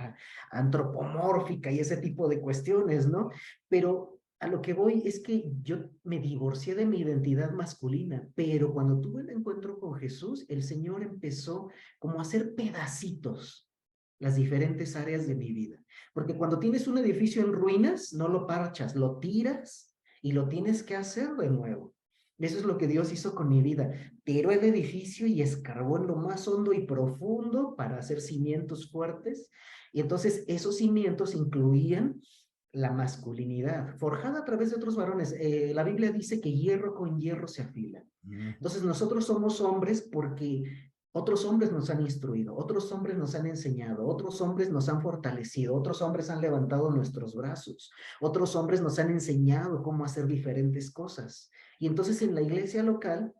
antropomórfica y ese tipo de cuestiones, ¿no? Pero a lo que voy es que yo me divorcié de mi identidad masculina, pero cuando tuve el encuentro con Jesús, el Señor empezó como a hacer pedacitos las diferentes áreas de mi vida. Porque cuando tienes un edificio en ruinas, no lo parchas, lo tiras y lo tienes que hacer de nuevo. Eso es lo que Dios hizo con mi vida. Tiró el edificio y escarbó en lo más hondo y profundo para hacer cimientos fuertes. Y entonces esos cimientos incluían la masculinidad, forjada a través de otros varones. La Biblia dice que hierro con hierro se afila. Ujú. Entonces nosotros somos hombres porque otros hombres nos han instruido, otros hombres nos han enseñado, otros hombres nos han fortalecido, otros hombres han levantado nuestros brazos, otros hombres nos han enseñado cómo hacer diferentes cosas. Y entonces en la iglesia local,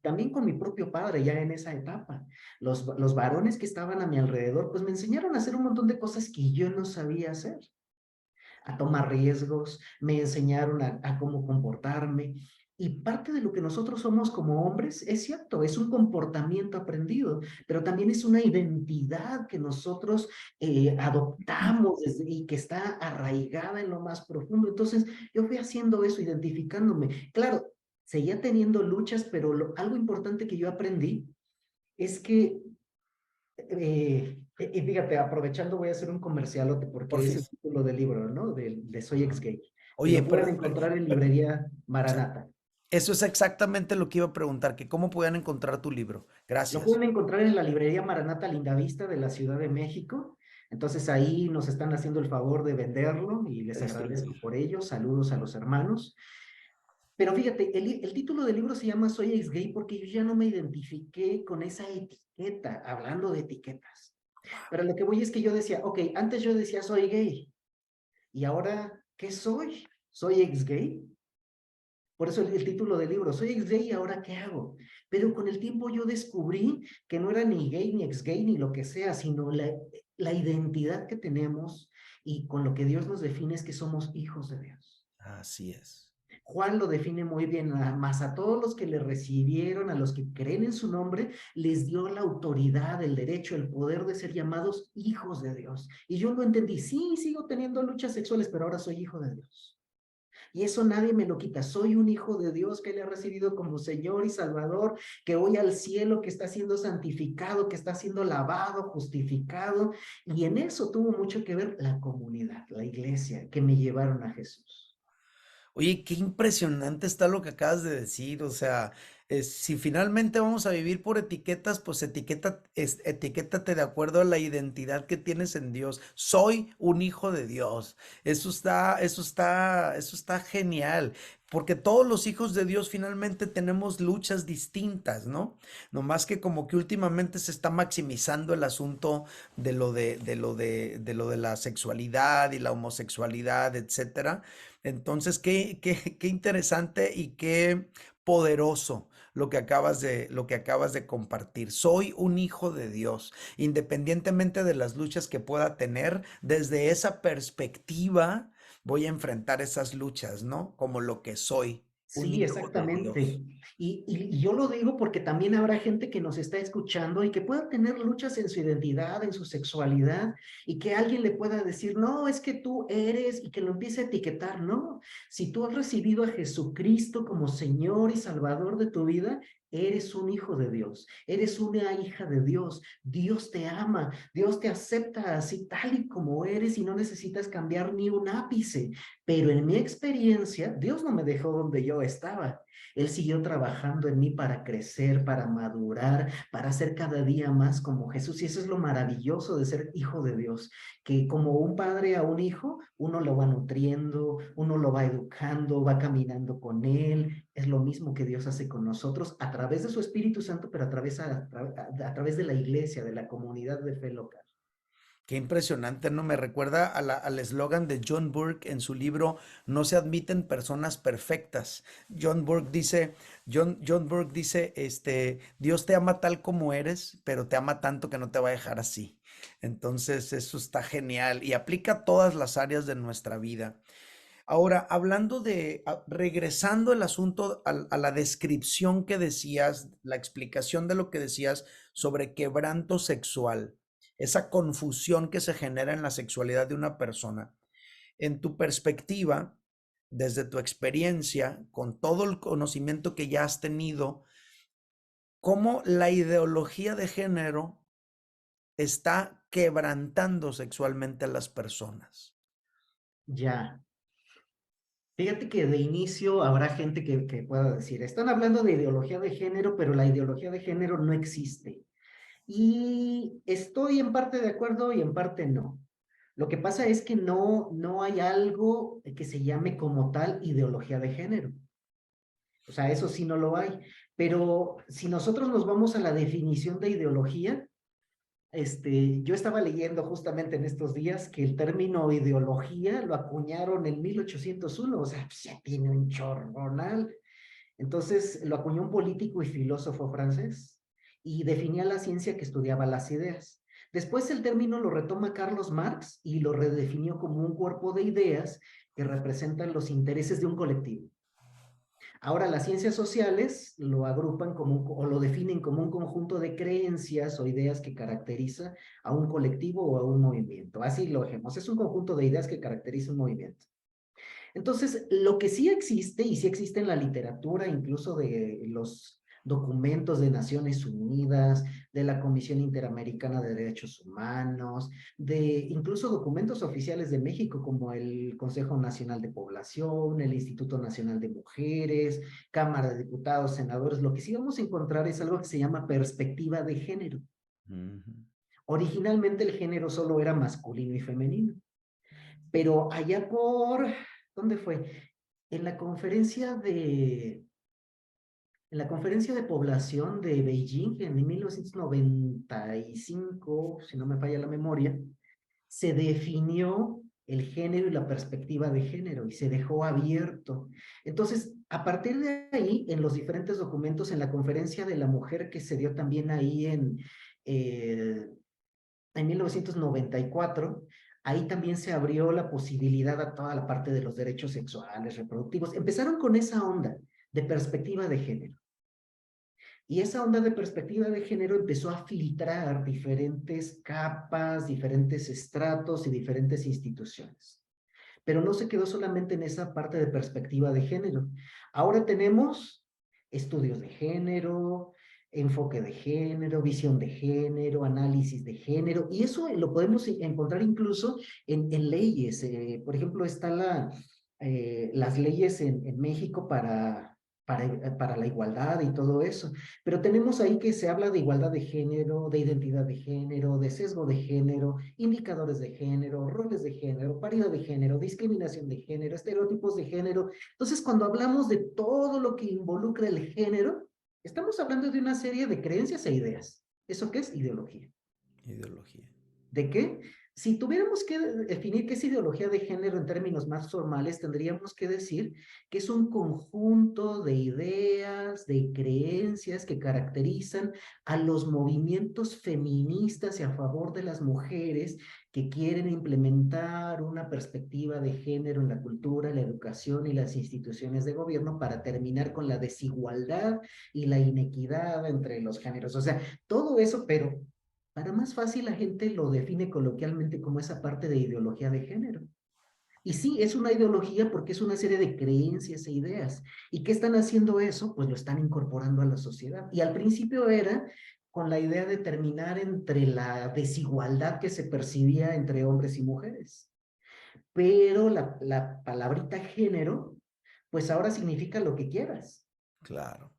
también con mi propio padre ya en esa etapa, los varones que estaban a mi alrededor, pues me enseñaron a hacer un montón de cosas que yo no sabía hacer, a tomar riesgos, me enseñaron a cómo comportarme. Y parte de lo que nosotros somos como hombres es cierto, es un comportamiento aprendido, pero también es una identidad que nosotros adoptamos y que está arraigada en lo más profundo. Entonces, yo fui haciendo eso, identificándome. Claro, seguía teniendo luchas, pero algo importante que yo aprendí es que y fíjate, aprovechando voy a hacer un comercialote porque es el Porfis. título del libro, ¿no? De Soy Ajá. ex gay. Que Oye, lo pueden encontrar en librería Maranata. eso es exactamente lo que iba a preguntar, que cómo puedan encontrar tu libro. Lo Gracias. pueden encontrar en la librería Maranata Lindavista de la Ciudad de México. Entonces ahí nos están haciendo el favor de venderlo y De les agradezco distribuir. por ello. Saludos a los hermanos. Pero fíjate, el título del libro se llama Soy ex gay porque yo ya no me identifiqué con esa etiqueta, hablando de etiquetas. Pero lo que voy es que yo decía, ok, antes yo decía soy gay. ¿Y ahora qué soy? ¿Soy ex gay? Por eso el título del libro, soy ex gay y ahora qué hago. Pero con el tiempo yo descubrí que no era ni gay, ni ex gay, ni lo que sea, sino la identidad que tenemos y con lo que Dios nos define es que somos hijos de Dios. Así es. Juan lo define muy bien, más a todos los que le recibieron, a los que creen en su nombre, les dio la autoridad, el derecho, el poder de ser llamados hijos de Dios. Y yo lo entendí, sí, sigo teniendo luchas sexuales, pero ahora soy hijo de Dios. Y eso nadie me lo quita. Soy un hijo de Dios que le ha recibido como Señor y Salvador, que voy al cielo, que está siendo santificado, que está siendo lavado, justificado. Y en eso tuvo mucho que ver la comunidad, la iglesia, que me llevaron a Jesús. Oye, qué impresionante está lo que acabas de decir. O sea, si finalmente vamos a vivir por etiquetas, pues etiquétate de acuerdo a la identidad que tienes en Dios. Soy un hijo de Dios. Eso está genial. Porque todos los hijos de Dios finalmente tenemos luchas distintas, ¿no? No más que como que últimamente se está maximizando el asunto de la sexualidad y la homosexualidad, etcétera. Entonces, qué interesante y qué poderoso lo que acabas de compartir. Soy un hijo de Dios, independientemente de las luchas que pueda tener, desde esa perspectiva voy a enfrentar esas luchas, ¿no? Como lo que soy, un Sí, hijo de exactamente. Dios. Y yo lo digo porque también habrá gente que nos está escuchando y que pueda tener luchas en su identidad, en su sexualidad, y que alguien le pueda decir, no, es que tú eres, y que lo empiece a etiquetar. No, si tú has recibido a Jesucristo como Señor y Salvador de tu vida, eres un hijo de Dios, eres una hija de Dios. Dios te ama, Dios te acepta así tal y como eres y no necesitas cambiar ni un ápice. Pero en mi experiencia, Dios no me dejó donde yo estaba. Él siguió trabajando en mí para crecer, para madurar, para ser cada día más como Jesús. Y eso es lo maravilloso de ser hijo de Dios, que como un padre a un hijo, uno lo va nutriendo, uno lo va educando, va caminando con él. Es lo mismo que Dios hace con nosotros a través de su Espíritu Santo, pero a través de la iglesia, de la comunidad de fe local. Qué impresionante, ¿no? Me recuerda al eslogan de John Burke en su libro No se admiten personas perfectas. John Burke dice, Dios te ama tal como eres, pero te ama tanto que no te va a dejar así. Entonces, eso está genial y aplica a todas las áreas de nuestra vida. Ahora, regresando el asunto a la descripción que decías, la explicación de lo que decías sobre quebranto sexual, esa confusión que se genera en la sexualidad de una persona. En tu perspectiva, desde tu experiencia, con todo el conocimiento que ya has tenido, ¿cómo la ideología de género está quebrantando sexualmente a las personas? Ya. Fíjate que de inicio habrá gente que pueda decir, están hablando de ideología de género, pero la ideología de género no existe. Y estoy en parte de acuerdo y en parte no. Lo que pasa es que no hay algo que se llame como tal ideología de género. O sea, eso sí no lo hay. Pero si nosotros nos vamos a la definición de ideología, yo estaba leyendo justamente en estos días que el término ideología lo acuñaron en 1801, o sea, pues ya tiene un chorronal. Entonces lo acuñó un político y filósofo francés y definía la ciencia que estudiaba las ideas. Después el término lo retoma Carlos Marx y lo redefinió como un cuerpo de ideas que representan los intereses de un colectivo. Ahora, las ciencias sociales lo agrupan como o lo definen como un conjunto de creencias o ideas que caracteriza a un colectivo o a un movimiento. Así lo vemos, es un conjunto de ideas que caracteriza un movimiento. Entonces, lo que sí existe, y sí existe en la literatura, incluso de los documentos de Naciones Unidas, de la Comisión Interamericana de Derechos Humanos, de incluso documentos oficiales de México como el Consejo Nacional de Población, el Instituto Nacional de Mujeres, Cámara de Diputados, senadores, lo que sí vamos a encontrar es algo que se llama perspectiva de género. Originalmente el género solo era masculino y femenino, pero allá por, ¿dónde fue? En la conferencia de, en la conferencia de población de Beijing en 1995, si no me falla la memoria, se definió el género y la perspectiva de género y se dejó abierto. Entonces, a partir de ahí, en los diferentes documentos, en la conferencia de la mujer que se dio también ahí eh, en 1994, ahí también se abrió la posibilidad a toda la parte de los derechos sexuales, reproductivos. Empezaron con esa onda de perspectiva de género. Y esa onda de perspectiva de género empezó a filtrar diferentes capas, diferentes estratos y diferentes instituciones. Pero no se quedó solamente en esa parte de perspectiva de género. Ahora tenemos estudios de género, enfoque de género, visión de género, análisis de género, y eso lo podemos encontrar incluso en leyes. Por ejemplo, están las leyes en México para la igualdad y todo eso. Pero tenemos ahí que se habla de igualdad de género, de identidad de género, de sesgo de género, indicadores de género, roles de género, paridad de género, discriminación de género, estereotipos de género. Entonces, cuando hablamos de todo lo que involucra el género, estamos hablando de una serie de creencias e ideas. ¿Eso qué es? Ideología. Ideología. ¿De qué? Si tuviéramos que definir qué es ideología de género en términos más formales, tendríamos que decir que es un conjunto de ideas, de creencias que caracterizan a los movimientos feministas y a favor de las mujeres que quieren implementar una perspectiva de género en la cultura, la educación y las instituciones de gobierno para terminar con la desigualdad y la inequidad entre los géneros. O sea, todo eso, pero para más fácil, la gente lo define coloquialmente como esa parte de ideología de género. Y sí, es una ideología porque es una serie de creencias e ideas. ¿Y qué están haciendo eso? Pues lo están incorporando a la sociedad. Y al principio era con la idea de terminar entre la desigualdad que se percibía entre hombres y mujeres. Pero la palabrita género, pues ahora significa lo que quieras. Claro.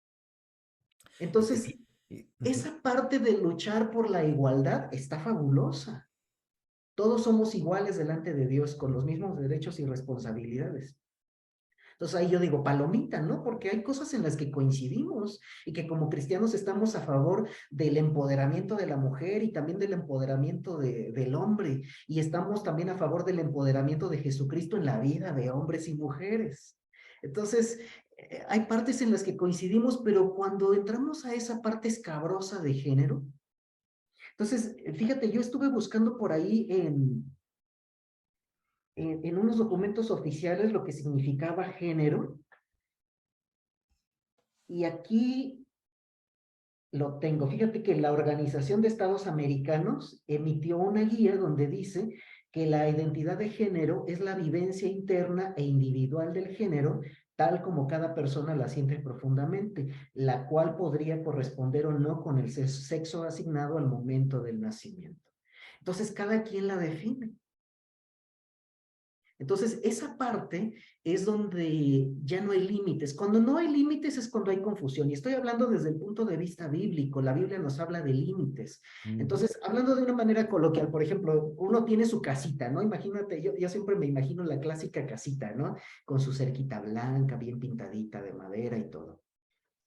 Entonces, Ujú. esa parte de luchar por la igualdad está fabulosa. Todos somos iguales delante de Dios con los mismos derechos y responsabilidades. Entonces ahí yo digo, palomita, ¿no? Porque hay cosas en las que coincidimos y que como cristianos estamos a favor del empoderamiento de la mujer y también del empoderamiento del hombre y estamos también a favor del empoderamiento de Jesucristo en la vida de hombres y mujeres. Entonces, hay partes en las que coincidimos, pero cuando entramos a esa parte escabrosa de género, entonces, fíjate, yo estuve buscando por ahí en unos documentos oficiales lo que significaba género, y aquí lo tengo. Fíjate que la Organización de Estados Americanos emitió una guía donde dice que la identidad de género es la vivencia interna e individual del género, tal como cada persona la siente profundamente, la cual podría corresponder o no con el sexo asignado al momento del nacimiento. Entonces, cada quien la define. Entonces, esa parte es donde ya no hay límites. Cuando no hay límites es cuando hay confusión. Y estoy hablando desde el punto de vista bíblico. La Biblia nos habla de límites. Ujú. Entonces, hablando de una manera coloquial, por ejemplo, uno tiene su casita, ¿no? Imagínate, yo siempre me imagino la clásica casita, ¿no? Con su cerquita blanca, bien pintadita de madera y todo.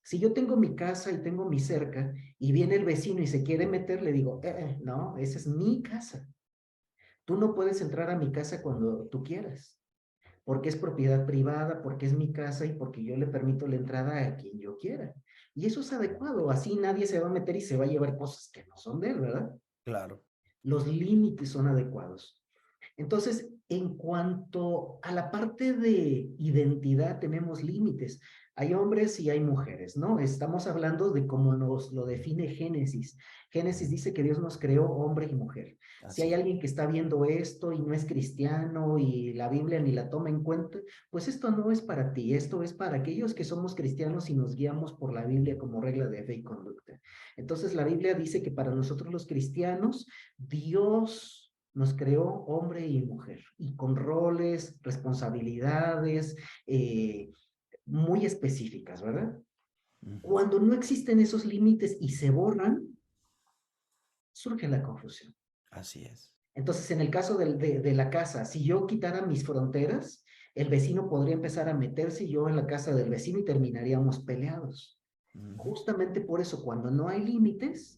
Si yo tengo mi casa y tengo mi cerca y viene el vecino y se quiere meter, le digo, no, esa es mi casa. Tú no puedes entrar a mi casa cuando tú quieras, porque es propiedad privada, porque es mi casa y porque yo le permito la entrada a quien yo quiera. Y eso es adecuado, así nadie se va a meter y se va a llevar cosas que no son de él, ¿verdad? Claro. Los límites son adecuados. Entonces, en cuanto a la parte de identidad, tenemos límites. Hay hombres y hay mujeres, ¿no? Estamos hablando de cómo nos lo define Génesis. Génesis dice que Dios nos creó hombre y mujer. Si hay Así. alguien que está viendo esto y no es cristiano y la Biblia ni la toma en cuenta, pues esto no es para ti, esto es para aquellos que somos cristianos y nos guiamos por la Biblia como regla de fe y conducta. Entonces, la Biblia dice que para nosotros los cristianos, Dios nos creó hombre y mujer y con roles, responsabilidades muy específicas, ¿verdad? Ujú. Cuando no existen esos límites y se borran, surge la confusión. Así es. Entonces, en el caso de la casa, si yo quitara mis fronteras, el vecino podría empezar a meterse y yo en la casa del vecino y terminaríamos peleados. Ujú. Justamente por eso, cuando no hay límites,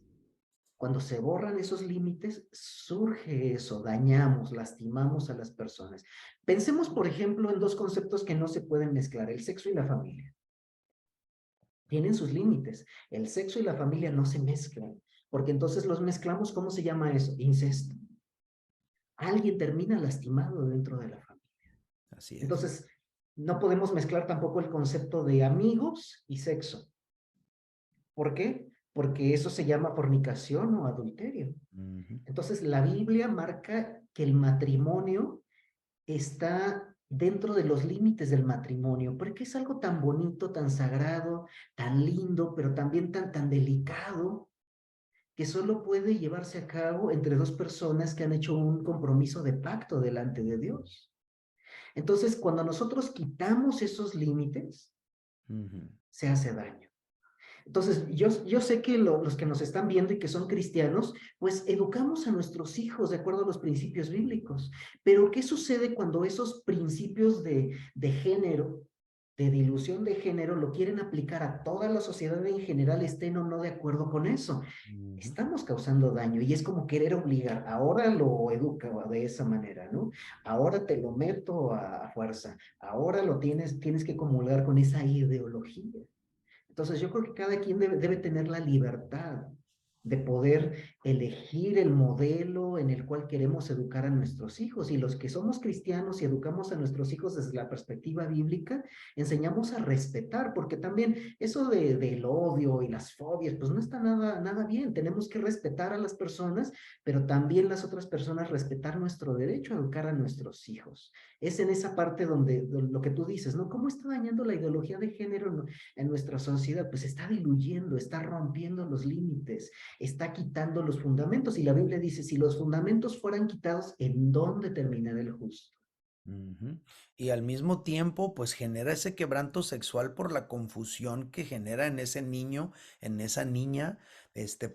cuando se borran esos límites, surge eso, dañamos, lastimamos a las personas. Pensemos, por ejemplo, en dos conceptos que no se pueden mezclar, el sexo y la familia. Tienen sus límites. El sexo y la familia no se mezclan, porque entonces los mezclamos, ¿cómo se llama eso? Incesto. Alguien termina lastimado dentro de la familia. Así es. Entonces, no podemos mezclar tampoco el concepto de amigos y sexo. ¿Por qué? Porque eso se llama fornicación o adulterio. Ujú. Entonces, la Biblia marca que el matrimonio está dentro de los límites del matrimonio, porque es algo tan bonito, tan sagrado, tan lindo, pero también tan delicado, que solo puede llevarse a cabo entre dos personas que han hecho un compromiso de pacto delante de Dios. Entonces, cuando nosotros quitamos esos límites, Ujú. se hace daño. Entonces, yo sé que los que nos están viendo y que son cristianos, pues educamos a nuestros hijos de acuerdo a los principios bíblicos. Pero, ¿qué sucede cuando esos principios de género, de dilución de género, lo quieren aplicar a toda la sociedad en general, estén o no de acuerdo con eso? Ujú. Estamos causando daño y es como querer obligar. Ahora lo educa de esa manera, ¿no? Ahora te lo meto a fuerza. Ahora lo tienes que comulgar con esa ideología. Entonces yo creo que cada quien debe tener la libertad de poder elegir el modelo en el cual queremos educar a nuestros hijos. Y los que somos cristianos y educamos a nuestros hijos desde la perspectiva bíblica, enseñamos a respetar, porque también eso del odio y las fobias, pues no está nada bien. Tenemos que respetar a las personas, pero también las otras personas respetar nuestro derecho a educar a nuestros hijos. Es en esa parte donde lo que tú dices, ¿no? ¿Cómo está dañando la ideología de género en nuestra sociedad? Pues está diluyendo, está rompiendo los límites, está quitando los fundamentos. Y la Biblia dice, si los fundamentos fueran quitados, ¿en dónde terminará el justo? Ujú. Y al mismo tiempo, pues genera ese quebranto sexual por la confusión que genera en ese niño, en esa niña,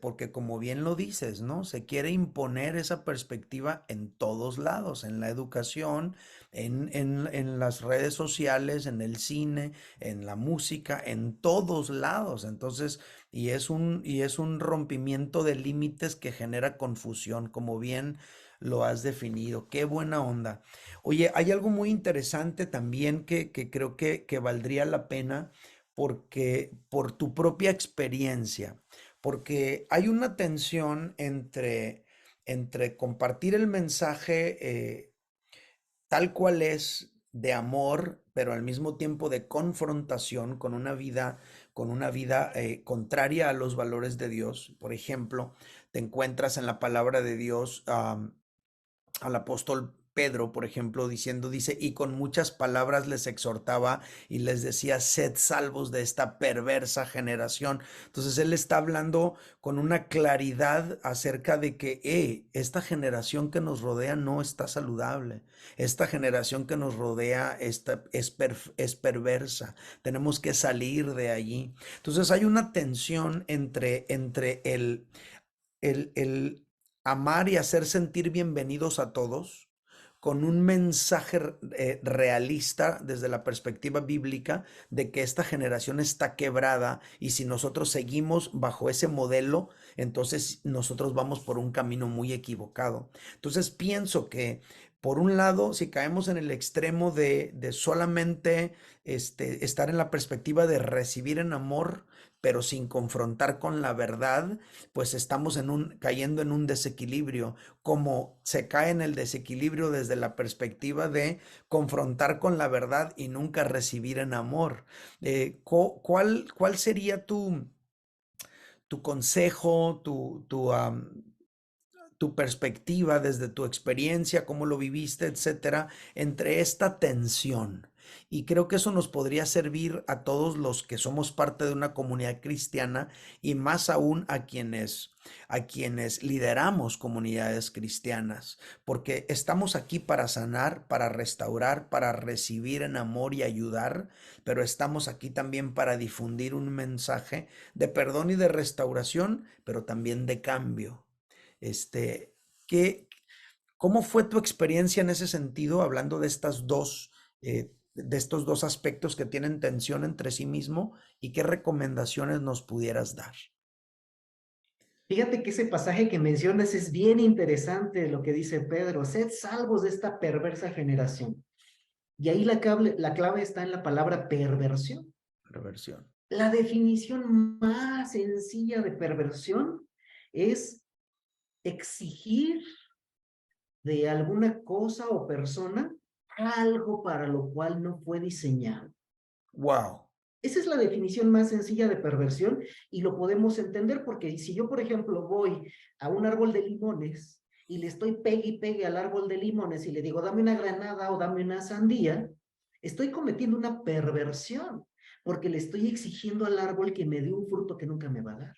porque como bien lo dices, ¿no? Se quiere imponer esa perspectiva en todos lados, en la educación, en las redes sociales, en el cine, en la música, en todos lados. Entonces, y es un rompimiento de límites que genera confusión, como bien lo has definido. Qué buena onda. Oye, hay algo muy interesante también que creo que valdría la pena porque por tu propia experiencia, porque hay una tensión entre compartir el mensaje tal cual es de amor, pero al mismo tiempo de confrontación con una vida contraria a los valores de Dios. Por ejemplo, te encuentras en la palabra de Dios al apóstol Pedro, por ejemplo, dice, y con muchas palabras les exhortaba y les decía, sed salvos de esta perversa generación. Entonces él está hablando con una claridad acerca de que, esta generación que nos rodea no está saludable. Esta generación que nos rodea es perversa. Tenemos que salir de allí. Entonces hay una tensión entre el amar y hacer sentir bienvenidos a todos con un mensaje realista desde la perspectiva bíblica de que esta generación está quebrada y si nosotros seguimos bajo ese modelo, entonces nosotros vamos por un camino muy equivocado. Entonces pienso que por un lado, si caemos en el extremo de solamente estar en la perspectiva de recibir en amor, pero sin confrontar con la verdad, pues estamos cayendo en un desequilibrio, como se cae en el desequilibrio desde la perspectiva de confrontar con la verdad y nunca recibir en amor. ¿Cuál sería tu consejo, tu perspectiva desde tu experiencia, cómo lo viviste, etcétera, entre esta tensión? Y creo que eso nos podría servir a todos los que somos parte de una comunidad cristiana y más aún a quienes lideramos comunidades cristianas, porque estamos aquí para sanar, para restaurar, para recibir en amor y ayudar, pero estamos aquí también para difundir un mensaje de perdón y de restauración, pero también de cambio. Este, ¿qué, ¿Cómo fue tu experiencia en ese sentido, hablando de estos dos aspectos que tienen tensión entre sí mismo y qué recomendaciones nos pudieras dar? Fíjate que ese pasaje que mencionas es bien interesante lo que dice Pedro, sed salvos de esta perversa generación. Y ahí la clave está en la palabra perversión. Reversión. La definición más sencilla de perversión es exigir de alguna cosa o persona algo para lo cual no fue diseñado. Wow. Esa es la definición más sencilla de perversión y lo podemos entender porque si yo, por ejemplo, voy a un árbol de limones y le estoy pegue y pegue al árbol de limones y le digo, dame una granada o dame una sandía, estoy cometiendo una perversión porque le estoy exigiendo al árbol que me dé un fruto que nunca me va a dar.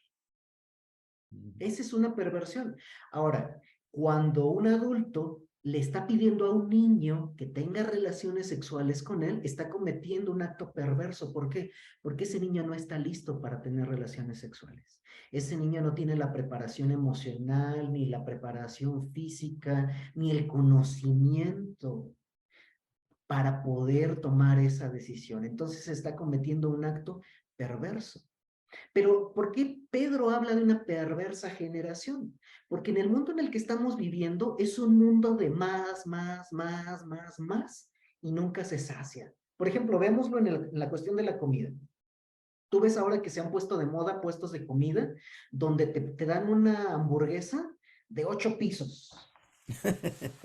Esa es una perversión. Ahora, cuando un adulto le está pidiendo a un niño que tenga relaciones sexuales con él, está cometiendo un acto perverso. ¿Por qué? Porque ese niño no está listo para tener relaciones sexuales. Ese niño no tiene la preparación emocional, ni la preparación física, ni el conocimiento para poder tomar esa decisión. Entonces está cometiendo un acto perverso. Pero ¿por qué Pedro habla de una perversa generación? Porque en el mundo en el que estamos viviendo es un mundo de más, más, más, más, más, y nunca se sacia. Por ejemplo, veámoslo en la cuestión de la comida. Tú ves ahora que se han puesto de moda puestos de comida donde te dan una hamburguesa de 8 pisos.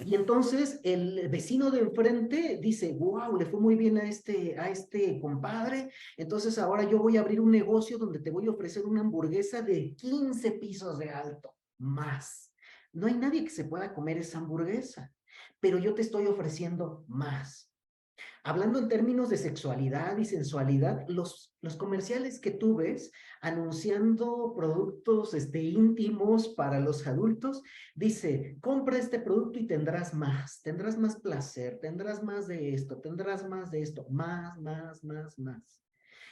Y entonces el vecino de enfrente dice, wow, le fue muy bien a este compadre, entonces ahora yo voy a abrir un negocio donde te voy a ofrecer una hamburguesa de 15 pisos de alto, más. No hay nadie que se pueda comer esa hamburguesa, pero yo te estoy ofreciendo más. Hablando en términos de sexualidad y sensualidad, los comerciales que tú ves anunciando productos íntimos para los adultos, dice, compra este producto y tendrás más placer, tendrás más de esto, tendrás más de esto, más, más, más, más.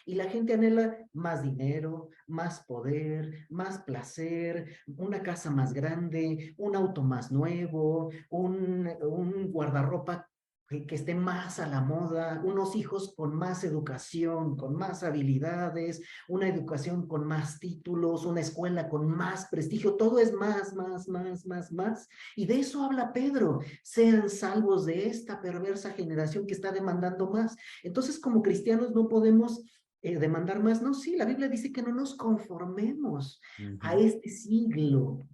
Y la gente anhela más dinero, más poder, más placer, una casa más grande, un auto más nuevo, un guardarropa que esté más a la moda, unos hijos con más educación, con más habilidades, una educación con más títulos, una escuela con más prestigio, todo es más, más, más, más, más. Y de eso habla Pedro, sean salvos de esta perversa generación que está demandando más. Entonces, como cristianos no podemos demandar más. No, sí, la Biblia dice que no nos conformemos a Ujú. este siglo,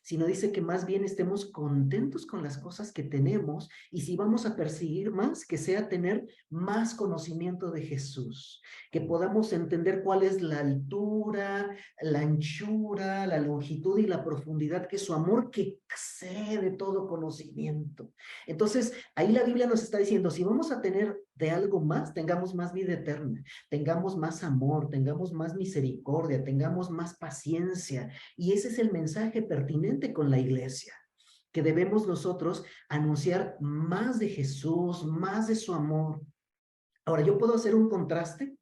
sino dice que más bien estemos contentos con las cosas que tenemos y si vamos a perseguir más, que sea tener más conocimiento de Jesús, que podamos entender cuál es la altura, la anchura, la longitud y la profundidad, que es su amor que excede todo conocimiento. Entonces, ahí la Biblia nos está diciendo, si vamos a tener de algo más, tengamos más vida eterna, tengamos más amor, tengamos más misericordia, tengamos más paciencia. Y ese es el mensaje pertinente con la iglesia, que debemos nosotros anunciar más de Jesús, más de su amor. Ahora, yo puedo hacer un contraste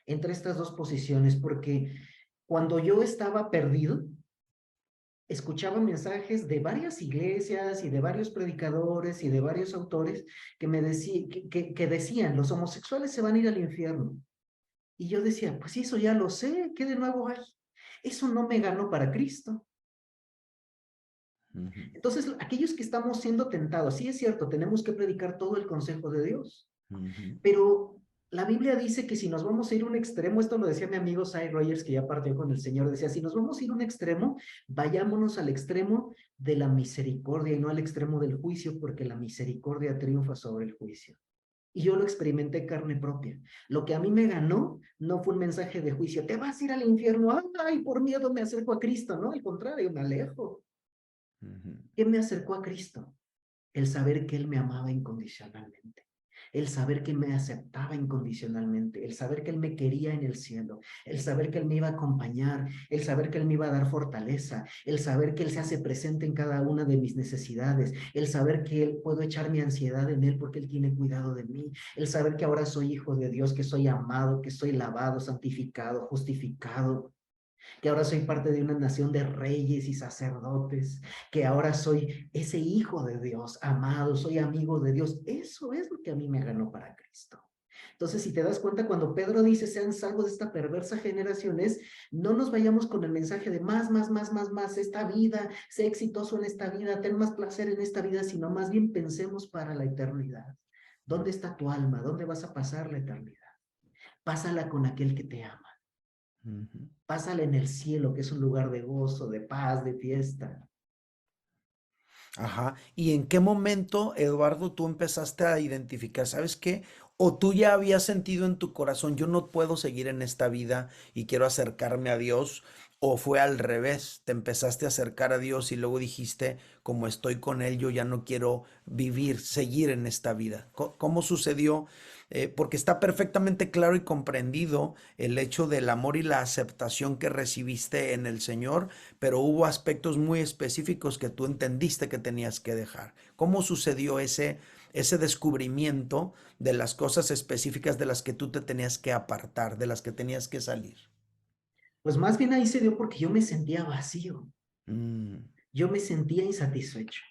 entre estas dos posiciones, porque cuando yo estaba perdido, escuchaba mensajes de varias iglesias y de varios predicadores y de varios autores que me que decían, los homosexuales se van a ir al infierno. Y yo decía, pues eso ya lo sé, ¿qué de nuevo hay? Eso no me ganó para Cristo. Ujú, Entonces, aquellos que estamos siendo tentados, sí es cierto, tenemos que predicar todo el consejo de Dios, ujú. pero la Biblia dice que si nos vamos a ir a un extremo, esto lo decía mi amigo Cy Rogers, que ya partió con el Señor, decía, si nos vamos a ir a un extremo, vayámonos al extremo de la misericordia y no al extremo del juicio, porque la misericordia triunfa sobre el juicio. Y yo lo experimenté en carne propia. Lo que a mí me ganó no fue un mensaje de juicio, te vas a ir al infierno, ay, por miedo me acerco a Cristo, no, al contrario, me alejo. Ujú. ¿Qué me acercó a Cristo? El saber que Él me amaba incondicionalmente, el saber que me aceptaba incondicionalmente, el saber que Él me quería en el cielo, el saber que Él me iba a acompañar, el saber que Él me iba a dar fortaleza, el saber que Él se hace presente en cada una de mis necesidades, el saber que Él puedo echar mi ansiedad en Él porque Él tiene cuidado de mí, el saber que ahora soy hijo de Dios, que soy amado, que soy lavado, santificado, justificado, que ahora soy parte de una nación de reyes y sacerdotes, que ahora soy ese hijo de Dios, amado, soy amigo de Dios. Eso es lo que a mí me ganó para Cristo. Entonces, si te das cuenta, cuando Pedro dice, sean salvos de esta perversa generación, es, no nos vayamos con el mensaje de más, esta vida, sé exitoso en esta vida, ten más placer en esta vida, sino más bien pensemos para la eternidad. ¿Dónde está tu alma? ¿Dónde vas a pasar la eternidad? Pásala con aquel que te ama. Ujú. Pásala en el cielo, que es un lugar de gozo, de paz, de fiesta. Ajá. ¿Y en qué momento, Eduardo, tú empezaste a identificar, sabes qué? O tú ya habías sentido en tu corazón, yo no puedo seguir en esta vida y quiero acercarme a Dios, o fue al revés, te empezaste a acercar a Dios y luego dijiste, como estoy con Él, yo ya no quiero vivir, seguir en esta vida. ¿Cómo sucedió? Porque está perfectamente claro y comprendido el hecho del amor y la aceptación que recibiste en el Señor, pero hubo aspectos muy específicos que tú entendiste que tenías que dejar. ¿Cómo sucedió ese descubrimiento de las cosas específicas de las que tú te tenías que apartar, de las que tenías que salir? Pues más bien ahí se dio porque yo me sentía vacío, Mm, yo me sentía insatisfecho,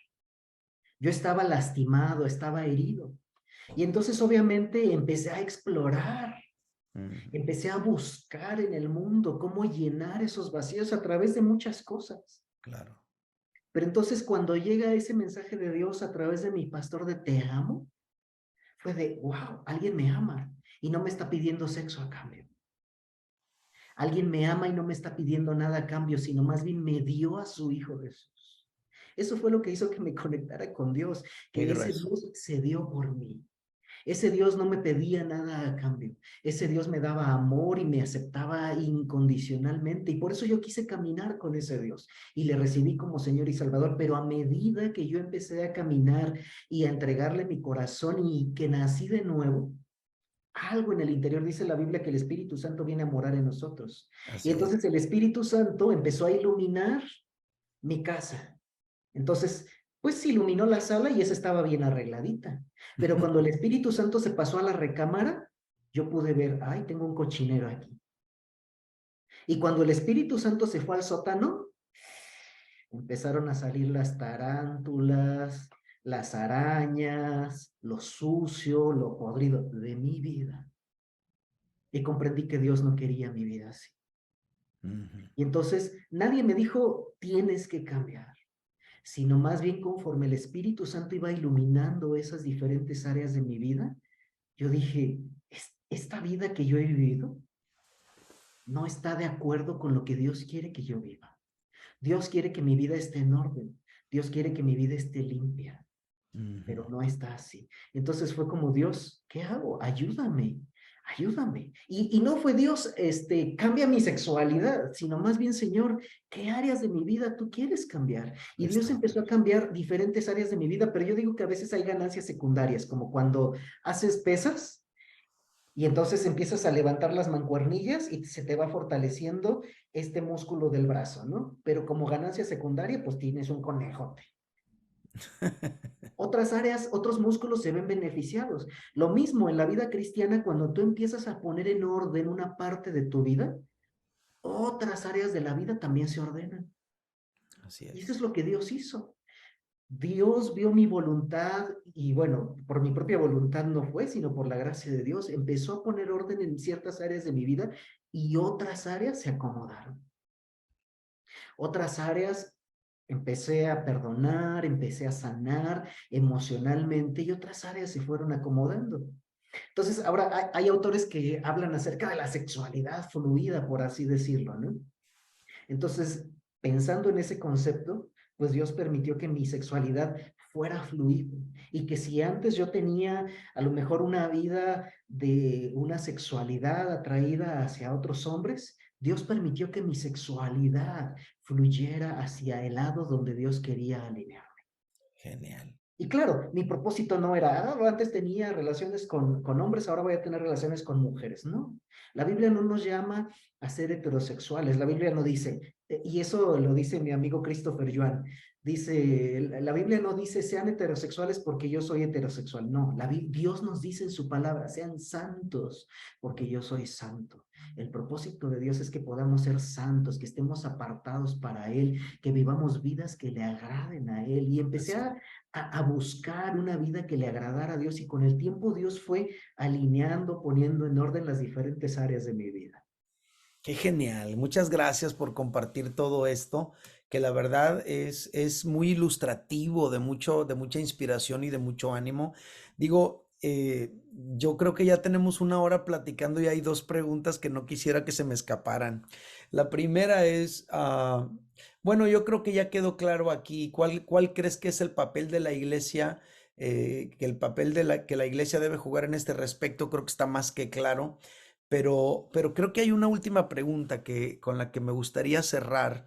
yo estaba lastimado, estaba herido. Y entonces obviamente empecé a explorar, mm, empecé a buscar en el mundo cómo llenar esos vacíos a través de muchas cosas. claro. Pero entonces cuando llega ese mensaje de Dios a través de mi pastor de te amo, fue de, wow, alguien me ama y no me está pidiendo sexo a cambio. Alguien me ama y no me está pidiendo nada a cambio, sino más bien me dio a su Hijo Jesús. Eso fue lo que hizo que me conectara con Dios, Qué que ese grueso. Dios se dio por mí. Ese Dios no me pedía nada a cambio. Ese Dios me daba amor y me aceptaba incondicionalmente. Y por eso yo quise caminar con ese Dios y le recibí como Señor y Salvador. Pero a medida que yo empecé a caminar y a entregarle mi corazón y que nací de nuevo, algo en el interior, dice la Biblia, que el Espíritu Santo viene a morar en nosotros. Y Así es. entonces el Espíritu Santo empezó a iluminar mi casa. Entonces, pues se iluminó la sala y esa estaba bien arregladita. Pero cuando el Espíritu Santo se pasó a la recámara, yo pude ver, ay, tengo un cochinero aquí. Y cuando el Espíritu Santo se fue al sótano, empezaron a salir las tarántulas, las arañas, lo sucio, lo podrido de mi vida. Y comprendí que Dios no quería mi vida así. Ujú. Y entonces nadie me dijo, tienes que cambiar, sino más bien conforme el Espíritu Santo iba iluminando esas diferentes áreas de mi vida, yo dije, esta vida que yo he vivido no está de acuerdo con lo que Dios quiere que yo viva. Dios quiere que mi vida esté en orden. Dios quiere que mi vida esté limpia, Ujú. pero no está así. Entonces fue como, Dios, ¿qué hago? Ayúdame, ayúdame. Y no fue Dios, cambia mi sexualidad, sino más bien, Señor, ¿qué áreas de mi vida tú quieres cambiar? Y Dios Exacto. empezó a cambiar diferentes áreas de mi vida, pero yo digo que a veces hay ganancias secundarias, como cuando haces pesas y entonces empiezas a levantar las mancuernillas y se te va fortaleciendo este músculo del brazo, ¿no? Pero como ganancia secundaria, pues tienes un conejote. Otras áreas, otros músculos se ven beneficiados. Lo mismo en la vida cristiana, cuando tú empiezas a poner en orden una parte de tu vida, otras áreas de la vida también se ordenan. Así Y eso es es. lo que Dios hizo. Dios vio mi voluntad y bueno, por mi propia voluntad no fue, sino por la gracia de Dios. Empezó a poner orden en ciertas áreas de mi vida y otras áreas se acomodaron. Otras áreas empecé a perdonar, empecé a sanar emocionalmente y otras áreas se fueron acomodando. Entonces, ahora hay autores que hablan acerca de la sexualidad fluida, por así decirlo, ¿no? Entonces, pensando en ese concepto, pues Dios permitió que mi sexualidad fuera fluida y que si antes yo tenía a lo mejor una vida de una sexualidad atraída hacia otros hombres, Dios permitió que mi sexualidad fluyera hacia el lado donde Dios quería alinear. Genial. Y claro, mi propósito no era, antes tenía relaciones con hombres, ahora voy a tener relaciones con mujeres. No, la Biblia no nos llama a ser heterosexuales. La Biblia no dice, y eso lo dice mi amigo Christopher Yuan, dice, la Biblia no dice sean heterosexuales porque yo soy heterosexual. No, Dios nos dice en su palabra, sean santos porque yo soy santo. El propósito de Dios es que podamos ser santos, que estemos apartados para Él, que vivamos vidas que le agraden a Él. Y empecé Así es. a buscar una vida que le agradara a Dios y con el tiempo Dios fue alineando, poniendo en orden las diferentes áreas de mi vida. Qué genial. Muchas gracias por compartir todo esto, que la verdad es muy ilustrativo de mucha inspiración y de mucho ánimo. Digo, yo creo que ya tenemos una hora platicando y hay dos preguntas que no quisiera que se me escaparan. La primera es, bueno, yo creo que ya quedó claro aquí. ¿Cuál crees que es el papel de la iglesia? Que el papel que la iglesia debe jugar en este respecto, creo que está más que claro. Pero creo que hay una última pregunta con la que me gustaría cerrar,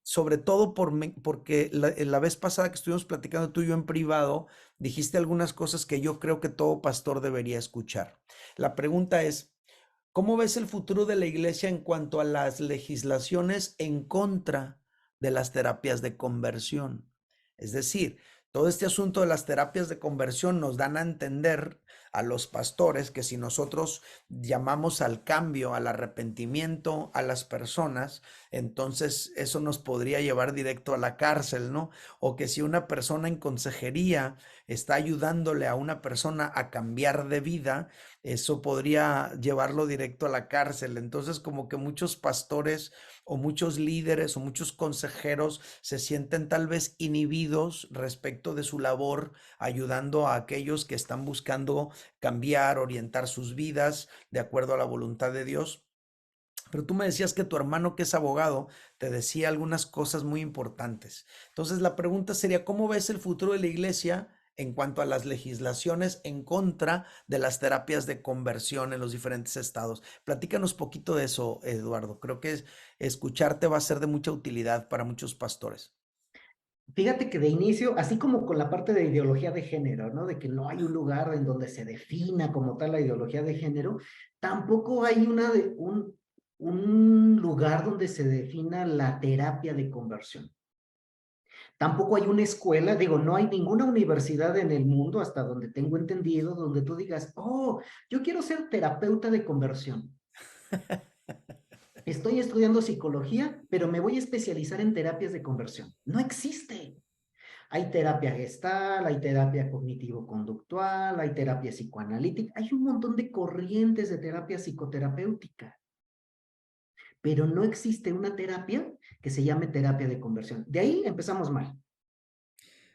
sobre todo porque la vez pasada que estuvimos platicando tú y yo en privado, dijiste algunas cosas que yo creo que todo pastor debería escuchar. La pregunta es, ¿cómo ves el futuro de la iglesia en cuanto a las legislaciones en contra de las terapias de conversión? Es decir, todo este asunto de las terapias de conversión nos dan a entender a los pastores que si nosotros llamamos al cambio, al arrepentimiento a las personas, entonces eso nos podría llevar directo a la cárcel, ¿no? O que si una persona en consejería está ayudándole a una persona a cambiar de vida, eso podría llevarlo directo a la cárcel. Entonces, como que muchos pastores o muchos líderes o muchos consejeros se sienten tal vez inhibidos respecto de su labor, ayudando a aquellos que están buscando cambiar, orientar sus vidas de acuerdo a la voluntad de Dios. Pero tú me decías que tu hermano, que es abogado, te decía algunas cosas muy importantes. Entonces, la pregunta sería, ¿cómo ves el futuro de la iglesia en cuanto a las legislaciones en contra de las terapias de conversión en los diferentes estados? Platícanos poquito de eso, Eduardo. Creo que escucharte va a ser de mucha utilidad para muchos pastores. Fíjate que de inicio, así como con la parte de ideología de género, ¿no? De que no hay un lugar en donde se defina como tal la ideología de género, tampoco hay un lugar donde se defina la terapia de conversión. Tampoco hay una escuela, digo, no hay ninguna universidad en el mundo, hasta donde tengo entendido, donde tú digas, oh, yo quiero ser terapeuta de conversión. Estoy estudiando psicología, pero me voy a especializar en terapias de conversión. No existe. Hay terapia gestal, hay terapia cognitivo-conductual, hay terapia psicoanalítica, hay un montón de corrientes de terapia psicoterapéutica, pero no existe una terapia que se llame terapia de conversión. De ahí empezamos mal.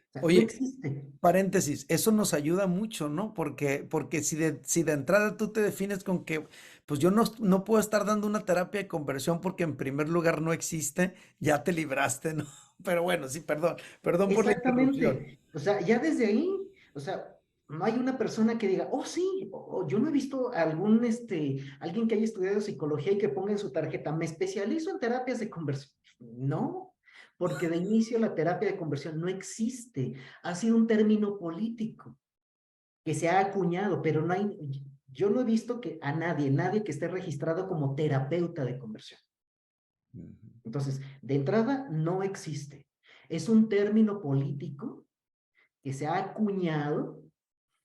O sea, no Oye, existe. paréntesis, eso nos ayuda mucho, ¿no? Porque si de entrada tú te defines con que, pues yo no puedo estar dando una terapia de conversión porque en primer lugar no existe, ya te libraste, ¿no? Pero bueno, sí, perdón por la interrupción. Exactamente. O sea, ya desde ahí, o sea, no hay una persona que diga, oh sí, o yo no he visto alguien que haya estudiado psicología y que ponga en su tarjeta, me especializo en terapias de conversión. No, porque de inicio la terapia de conversión no existe. Ha sido un término político que se ha acuñado, pero yo no he visto que a nadie que esté registrado como terapeuta de conversión. Ujú. Entonces, de entrada, no existe. Es un término político que se ha acuñado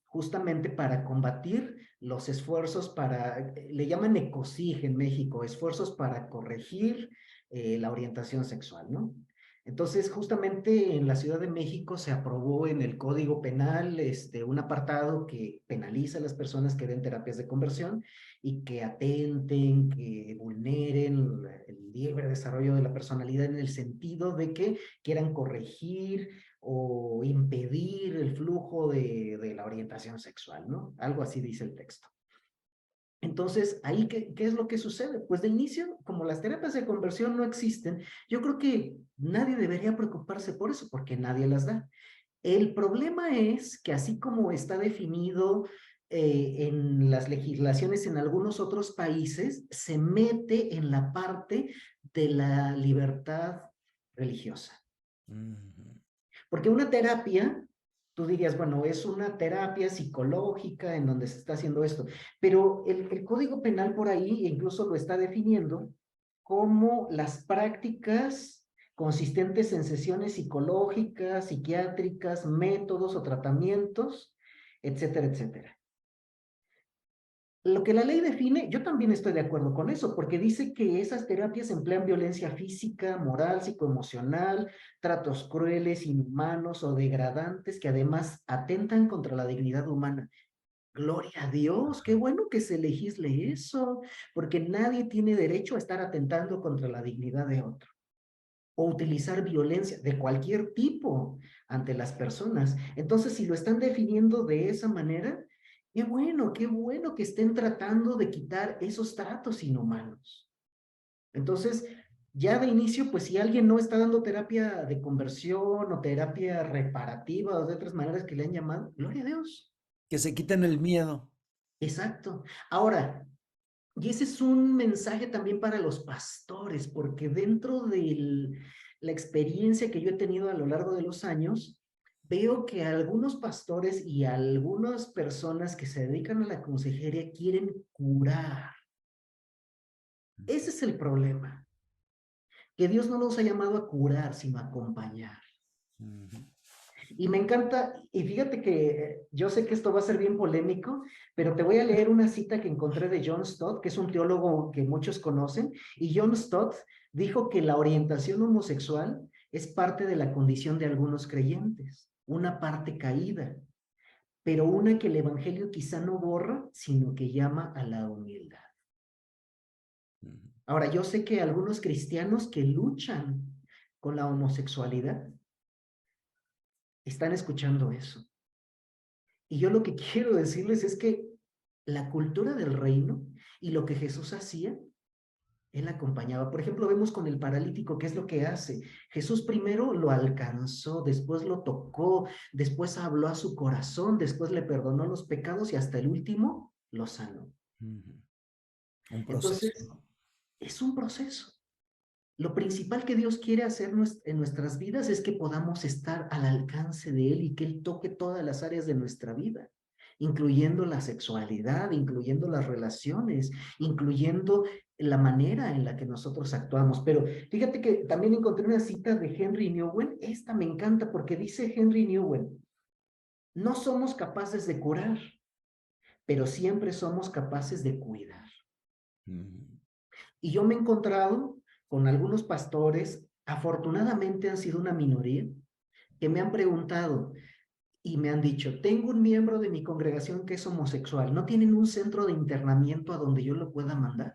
justamente para combatir los esfuerzos le llaman ECOSIG en México, esfuerzos para corregir la orientación sexual, ¿no? Entonces, justamente en la Ciudad de México se aprobó en el Código Penal un apartado que penaliza a las personas que den terapias de conversión y que atenten, que vulneren el libre desarrollo de la personalidad en el sentido de que quieran corregir o impedir el flujo de la orientación sexual, ¿no? Algo así dice el texto. Entonces, ahí, ¿qué es lo que sucede? Pues de inicio, como las terapias de conversión no existen, yo creo que nadie debería preocuparse por eso, porque nadie las da. El problema es que así como está definido en las legislaciones en algunos otros países, se mete en la parte de la libertad religiosa. Ujú. Porque una terapia, tú dirías, bueno, es una terapia psicológica en donde se está haciendo esto, pero el Código Penal por ahí incluso lo está definiendo como las prácticas consistentes en sesiones psicológicas, psiquiátricas, métodos o tratamientos, etcétera, etcétera. Lo que la ley define, yo también estoy de acuerdo con eso, porque dice que esas terapias emplean violencia física, moral, psicoemocional, tratos crueles, inhumanos o degradantes que además atentan contra la dignidad humana. Gloria a Dios, qué bueno que se legisle eso, porque nadie tiene derecho a estar atentando contra la dignidad de otro o utilizar violencia de cualquier tipo ante las personas. Entonces, si lo están definiendo de esa manera, qué bueno que estén tratando de quitar esos tratos inhumanos. Entonces, ya de inicio, pues si alguien no está dando terapia de conversión o terapia reparativa o de otras maneras que le han llamado, gloria a Dios. Que se quiten el miedo. Exacto. Ahora, y ese es un mensaje también para los pastores, porque dentro de la experiencia que yo he tenido a lo largo de los años, veo que algunos pastores y algunas personas que se dedican a la consejería quieren curar. Ese es el problema, que Dios no nos ha llamado a curar, sino a acompañar. Ujú. Y me encanta, y fíjate que yo sé que esto va a ser bien polémico, pero te voy a leer una cita que encontré de John Stott, que es un teólogo que muchos conocen, y John Stott dijo que la orientación homosexual es parte de la condición de algunos creyentes, una parte caída, pero una que el Evangelio quizá no borra, sino que llama a la humildad. Ujú. Ahora, yo sé que algunos cristianos que luchan con la homosexualidad están escuchando eso. Y yo lo que quiero decirles es que la cultura del reino y lo que Jesús hacía, él acompañaba. Por ejemplo, vemos con el paralítico, ¿qué es lo que hace? Jesús primero lo alcanzó, después lo tocó, después habló a su corazón, después le perdonó los pecados y hasta el último lo sanó. Ujú. Un proceso, Entonces, ¿no? es un proceso. Lo principal que Dios quiere hacer en nuestras vidas es que podamos estar al alcance de Él y que Él toque todas las áreas de nuestra vida, incluyendo la sexualidad, incluyendo las relaciones, incluyendo la manera en la que nosotros actuamos. Pero fíjate que también encontré una cita de Henry Nouwen. Esta me encanta porque dice Henry Nouwen, no somos capaces de curar, pero siempre somos capaces de cuidar. Ujú. Y yo me he encontrado con algunos pastores, afortunadamente han sido una minoría, que me han preguntado y me han dicho, tengo un miembro de mi congregación que es homosexual, ¿no tienen un centro de internamiento a donde yo lo pueda mandar?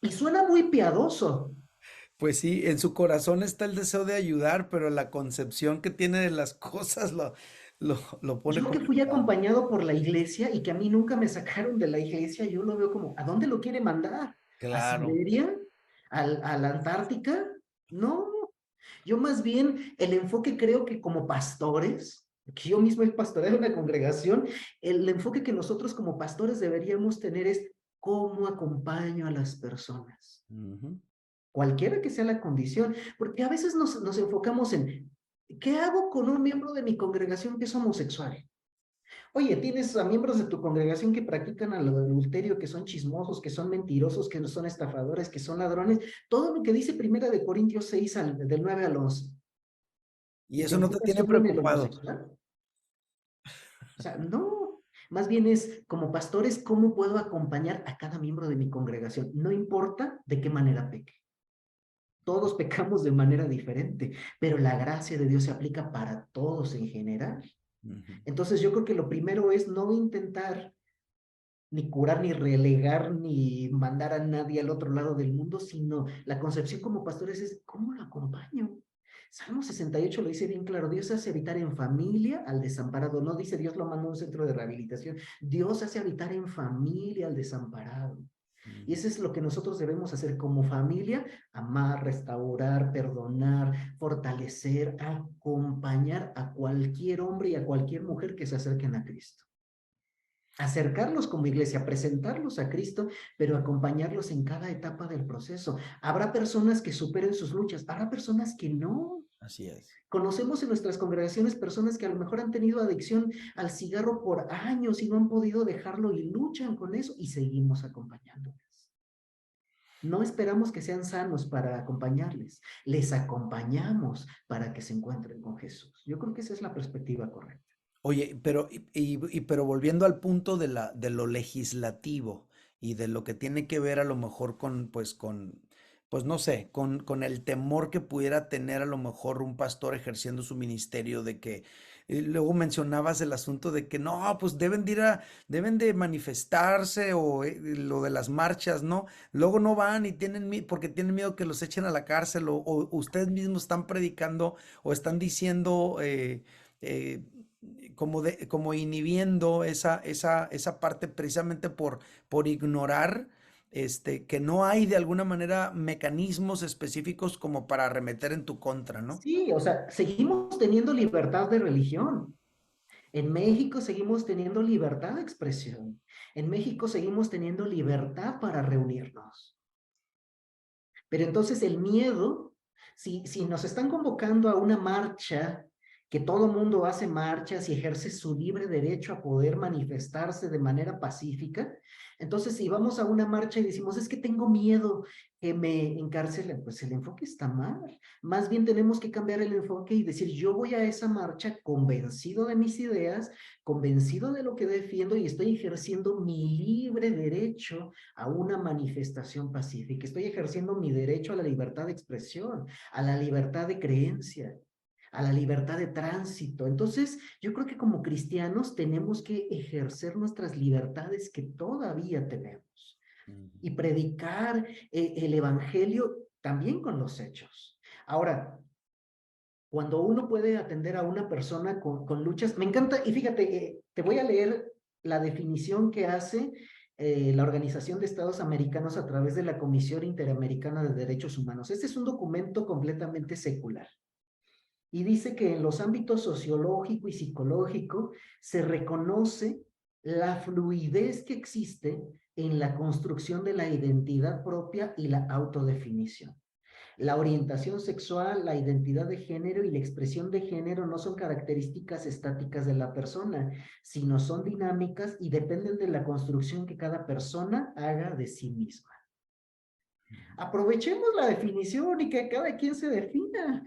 Y suena muy piadoso, Pues sí, en su corazón está el deseo de ayudar, pero la concepción que tiene de las cosas lo pone Yo que fui complicado. acompañado por la iglesia y que a mí nunca me sacaron de la iglesia, yo lo veo como, ¿a dónde lo quiere mandar? ¿A Claro. Siberia? ¿A la Antártica? No, yo más bien el enfoque creo que como pastores, que yo mismo he pastoreado una congregación, el enfoque que nosotros como pastores deberíamos tener es cómo acompaño a las personas, Ujú. cualquiera que sea la condición, porque a veces nos enfocamos en, ¿qué hago con un miembro de mi congregación que es homosexual? Oye, tienes a miembros de tu congregación que practican el adulterio, que son chismosos, que son mentirosos, que no son estafadores, que son ladrones, todo lo que dice Primera de Corintios 6 del 9 al 11. Y ¿Y te eso no te enfocas tiene solo en el preocupado. homosexual? O sea, no. Más bien es, como pastores, ¿cómo puedo acompañar a cada miembro de mi congregación? No importa de qué manera peque. Todos pecamos de manera diferente, pero la gracia de Dios se aplica para todos en general. Ujú. Entonces yo creo que lo primero es no intentar ni curar, ni relegar, ni mandar a nadie al otro lado del mundo, sino la concepción como pastores es, ¿cómo lo acompaño? Salmo 68 lo dice bien claro, Dios hace habitar en familia al desamparado, no dice Dios lo mandó a un centro de rehabilitación, Dios hace habitar en familia al desamparado. Y Ujú. eso es lo que nosotros debemos hacer como familia, amar, restaurar, perdonar, fortalecer, acompañar a cualquier hombre y a cualquier mujer que se acerquen a Cristo, acercarlos como iglesia, presentarlos a Cristo, pero acompañarlos en cada etapa del proceso. Habrá personas que superen sus luchas, habrá personas que no. Así es. Conocemos en nuestras congregaciones personas que a lo mejor han tenido adicción al cigarro por años y no han podido dejarlo y luchan con eso y seguimos acompañándoles. No esperamos que sean sanos para acompañarles, les acompañamos para que se encuentren con Jesús. Yo creo que esa es la perspectiva correcta. Oye, pero, pero volviendo al punto de de lo legislativo y de lo que tiene que ver a lo mejor pues no sé, con el temor que pudiera tener a lo mejor un pastor ejerciendo su ministerio de que luego mencionabas el asunto de que no, pues deben de manifestarse o lo de las marchas, ¿no? Luego no van y porque tienen miedo que los echen a la cárcel o ustedes mismos están predicando o están diciendo eh, como inhibiendo esa parte precisamente por ignorar que no hay de alguna manera mecanismos específicos como para arremeter en tu contra, ¿no? Sí, o sea, seguimos teniendo libertad de religión. En México seguimos teniendo libertad de expresión. En México seguimos teniendo libertad para reunirnos. Pero entonces el miedo, si nos están convocando a una marcha, que todo mundo hace marchas y ejerce su libre derecho a poder manifestarse de manera pacífica, entonces si vamos a una marcha y decimos, es que tengo miedo que me encarcelen, pues el enfoque está mal. Más bien tenemos que cambiar el enfoque y decir, yo voy a esa marcha convencido de mis ideas, convencido de lo que defiendo y estoy ejerciendo mi libre derecho a una manifestación pacífica. Estoy ejerciendo mi derecho a la libertad de expresión, a la libertad de creencia, a la libertad de tránsito. Entonces, yo creo que como cristianos tenemos que ejercer nuestras libertades que todavía tenemos Ujú. y predicar el evangelio también con los hechos. Ahora, cuando uno puede atender a una persona con luchas, me encanta, y fíjate, te voy a leer la definición que hace la Organización de Estados Americanos a través de la Comisión Interamericana de Derechos Humanos. Este es un documento completamente secular y dice que en los ámbitos sociológico y psicológico se reconoce la fluidez que existe en la construcción de la identidad propia y la autodefinición. La orientación sexual, la identidad de género y la expresión de género no son características estáticas de la persona, sino son dinámicas y dependen de la construcción que cada persona haga de sí misma. Aprovechemos la definición y que cada quien se defina.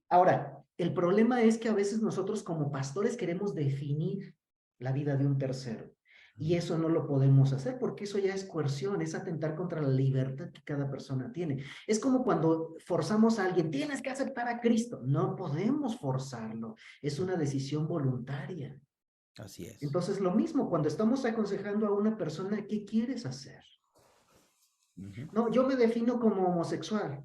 Ahora, el problema es que a veces nosotros como pastores queremos definir la vida de un tercero. Y eso no lo podemos hacer porque eso ya es coerción, es atentar contra la libertad que cada persona tiene. Es como cuando forzamos a alguien, tienes que aceptar a Cristo. No podemos forzarlo, es una decisión voluntaria. Así es. Entonces, lo mismo, cuando estamos aconsejando a una persona, ¿qué quieres hacer? Ujú. No, yo me defino como homosexual.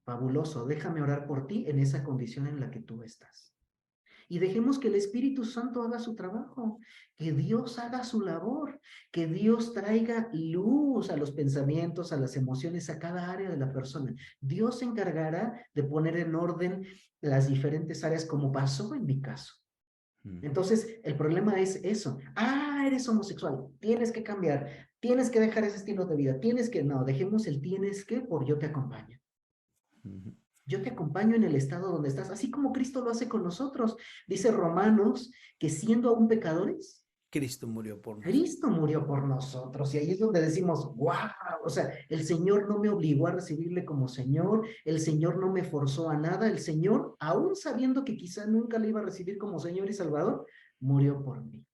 fabuloso, déjame orar por ti en esa condición en la que tú estás. Y dejemos que el Espíritu Santo haga su trabajo, que Dios haga su labor, que Dios traiga luz a los pensamientos, a las emociones, a cada área de la persona. Dios se encargará de poner en orden las diferentes áreas como pasó en mi caso. Entonces, el problema es eso. Ah, eres homosexual, tienes que cambiar, tienes que dejar ese estilo de vida, tienes que, no, dejemos el tienes que por yo te acompaño. Yo te acompaño en el estado donde estás, así como Cristo lo hace con nosotros. Dice Romanos que siendo aún pecadores, Cristo murió por nosotros. Cristo murió por nosotros. Y ahí es donde decimos, wow, o sea, el Señor no me obligó a recibirle como Señor, el Señor no me forzó a nada, el Señor, aún sabiendo que quizá nunca le iba a recibir como Señor y Salvador, murió por mí.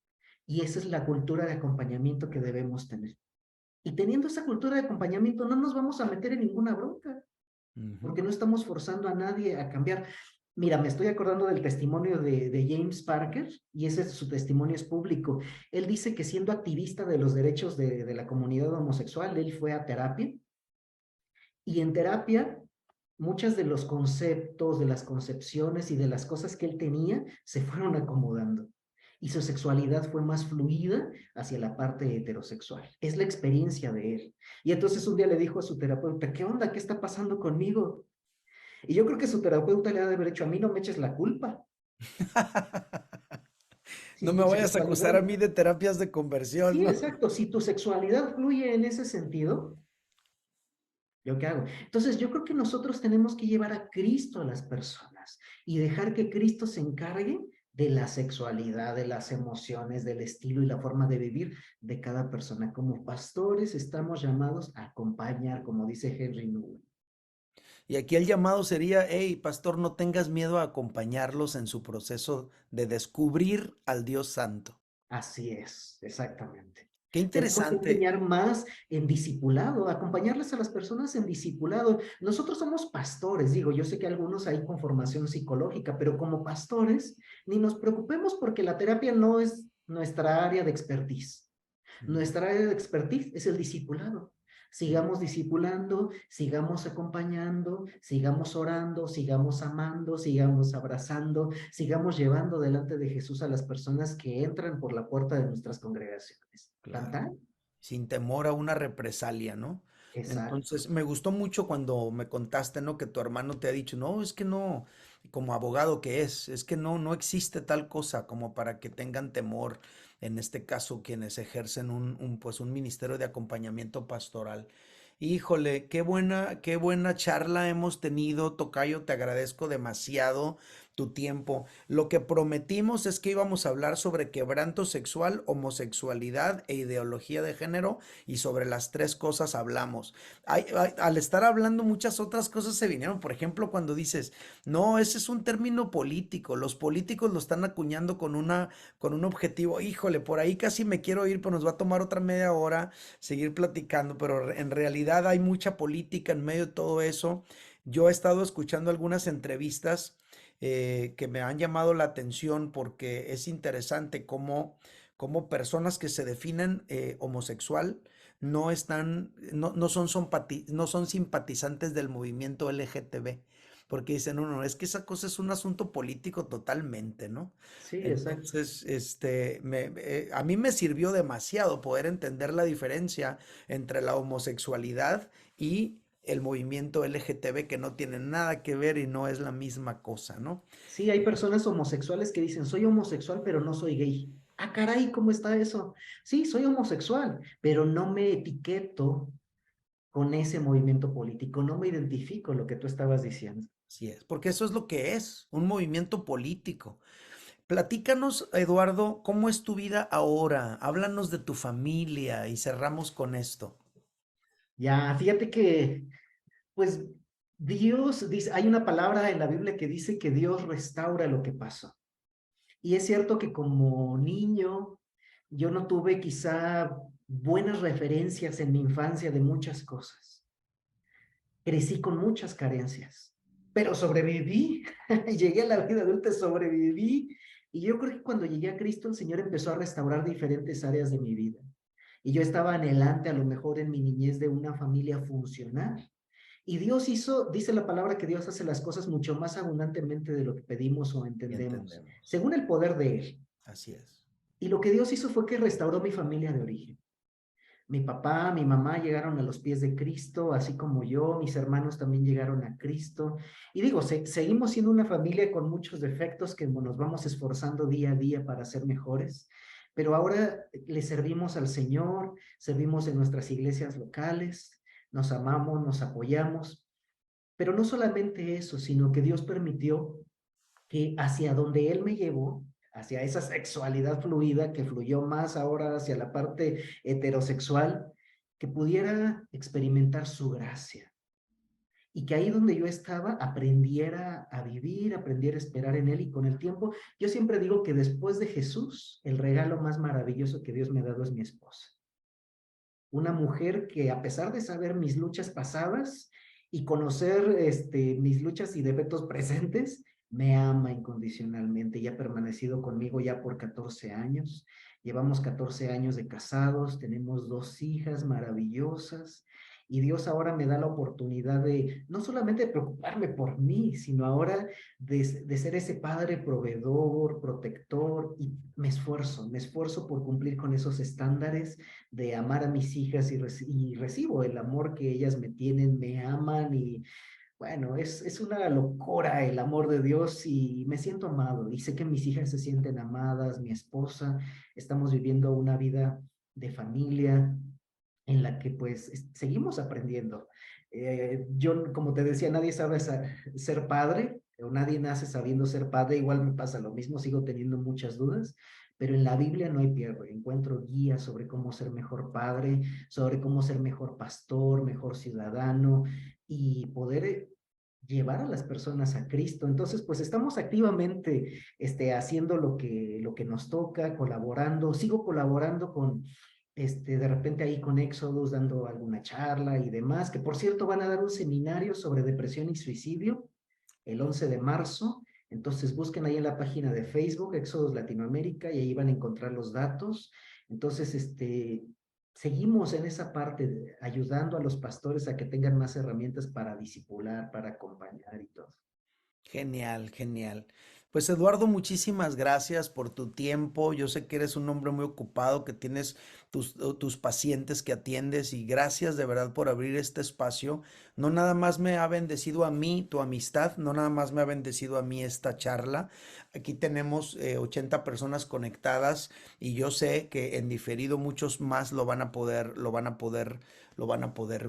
Y esa es la cultura de acompañamiento que debemos tener. Y teniendo esa cultura de acompañamiento, no nos vamos a meter en ninguna bronca, porque no estamos forzando a nadie a cambiar. Mira, me estoy acordando del testimonio de James Parker, y ese su testimonio es público. Él dice que siendo activista de los derechos de la comunidad homosexual, él fue a terapia, y en terapia muchos de los conceptos, de las concepciones y de las cosas que él tenía se fueron acomodando. Y su sexualidad fue más fluida hacia la parte heterosexual. Es la experiencia de él. Y entonces un día le dijo a su terapeuta, ¿qué onda? ¿Qué está pasando conmigo? Y yo creo que su terapeuta le ha de haber dicho, a mí no me eches la culpa. Si No me tu vayas a acusar a sexualidad, mí de terapias de conversión, sí, ¿no? exacto, si tu sexualidad fluye en ese sentido, ¿yo qué hago? Entonces, yo creo que nosotros tenemos que llevar a Cristo a las personas y dejar que Cristo se encargue de la sexualidad, de las emociones, del estilo y la forma de vivir de cada persona. Como pastores estamos llamados a acompañar, como dice Henry Newman. Y aquí el llamado sería, hey, pastor, no tengas miedo a acompañarlos en su proceso de descubrir al Dios Santo. Así es, exactamente. Qué Tenemos que interesante. empeñar más en discipulado, acompañarles a las personas en discipulado. Nosotros somos pastores, digo, yo sé que algunos hay con formación psicológica, pero como pastores, ni nos preocupemos porque la terapia no es nuestra área de expertise. Nuestra área de expertise es el discipulado. Sigamos discipulando, sigamos acompañando, sigamos orando, sigamos amando, sigamos abrazando, sigamos llevando delante de Jesús a las personas que entran por la puerta de nuestras congregaciones. Claro. ¿Tan? Sin temor a una represalia, ¿no? Exacto. Entonces, me gustó mucho cuando me contaste, ¿no? Que tu hermano te ha dicho, no, es que no, como abogado que es que no, no existe tal cosa como para que tengan temor, en este caso, quienes ejercen pues un ministerio de acompañamiento pastoral. Híjole, qué buena charla hemos tenido, Tocayo, te agradezco demasiado tu tiempo. Lo que prometimos es que íbamos a hablar sobre quebranto sexual, homosexualidad e ideología de género y sobre las tres cosas hablamos. Al estar hablando muchas otras cosas se vinieron, por ejemplo, cuando dices, no, ese es un término político, los políticos lo están acuñando con un objetivo, híjole, por ahí casi me quiero ir, pero nos va a tomar otra media hora seguir platicando, pero en realidad hay mucha política en medio de todo eso. Yo he estado escuchando algunas entrevistas que me han llamado la atención porque es interesante cómo personas que se definen homosexual no están, no son simpatizantes del movimiento LGTB, porque dicen, no, no, es que esa cosa es un asunto político totalmente, ¿no? Sí, exacto. Entonces, a mí me sirvió demasiado poder entender la diferencia entre la homosexualidad y el movimiento LGTB, que no tiene nada que ver y no es la misma cosa, ¿no? Sí, hay personas homosexuales que dicen, soy homosexual, pero no soy gay. Ah, caray, ¿cómo está eso? Sí, soy homosexual, pero no me etiqueto con ese movimiento político, no me identifico lo que tú estabas diciendo. Así es, porque eso es lo que es, un movimiento político. Platícanos, Eduardo, ¿cómo es tu vida ahora? Háblanos de tu familia y cerramos con esto. Ya, fíjate que, pues, Dios dice, hay una palabra en la Biblia que dice que Dios restaura lo que pasó. Y es cierto que como niño yo no tuve quizá buenas referencias en mi infancia de muchas cosas. Crecí con muchas carencias, pero sobreviví. Llegué a la vida adulta, sobreviví. Y yo creo que cuando llegué a Cristo, el Señor empezó a restaurar diferentes áreas de mi vida. Y yo estaba anhelante a lo mejor en mi niñez de una familia funcional. Y Dios hizo, dice la palabra que Dios hace las cosas mucho más abundantemente de lo que pedimos o Y entendemos, entendemos. según el poder de Él. Así es. Y lo que Dios hizo fue que restauró mi familia de origen. Mi papá, mi mamá llegaron a los pies de Cristo, así como yo, mis hermanos también llegaron a Cristo. Y digo, seguimos siendo una familia con muchos defectos que nos vamos esforzando día a día para ser mejores, pero ahora le servimos al Señor, servimos en nuestras iglesias locales, nos amamos, nos apoyamos, pero no solamente eso, sino que Dios permitió que hacia donde Él me llevó, hacia esa sexualidad fluida que fluyó más ahora hacia la parte heterosexual, que pudiera experimentar su gracia. Y que ahí donde yo estaba aprendiera a vivir, aprendiera a esperar en Él y con el tiempo, yo siempre digo que después de Jesús, el regalo más maravilloso que Dios me ha dado es mi esposa. Una mujer que a pesar de saber mis luchas pasadas y conocer mis luchas y defectos presentes, me ama incondicionalmente y ha permanecido conmigo ya por 14 años. Llevamos 14 años de casados, tenemos 2 hijas maravillosas y Dios ahora me da la oportunidad de no solamente preocuparme por mí, sino ahora de ser ese padre proveedor, protector y me esfuerzo por cumplir con esos estándares de amar a mis hijas y recibo el amor que ellas me tienen, me aman y bueno, es una locura el amor de Dios y me siento amado y sé que mis hijas se sienten amadas, mi esposa, estamos viviendo una vida de familia en la que pues seguimos aprendiendo. Yo, como te decía, nadie sabe ser padre, o nadie nace sabiendo ser padre, igual me pasa lo mismo, sigo teniendo muchas dudas, pero en la Biblia no hay pierde, encuentro guías sobre cómo ser mejor padre, sobre cómo ser mejor pastor, mejor ciudadano y poder llevar a las personas a Cristo. Entonces, pues estamos activamente haciendo lo que nos toca, colaborando, sigo colaborando con de repente ahí con Éxodos dando alguna charla y demás, que por cierto van a dar un seminario sobre depresión y suicidio el 11 de marzo. Entonces busquen ahí en la página de Facebook, Éxodos Latinoamérica, y ahí van a encontrar los datos. Entonces, seguimos en esa parte, ayudando a los pastores a que tengan más herramientas para discipular, para acompañar y todo. Genial, genial. Pues Eduardo, muchísimas gracias por tu tiempo. Yo sé que eres un hombre muy ocupado, que tienes tus pacientes que atiendes y gracias de verdad por abrir este espacio. No nada más me ha bendecido a mí tu amistad, no nada más me ha bendecido a mí esta charla. Aquí tenemos 80 personas conectadas y yo sé que en diferido muchos más lo van a poder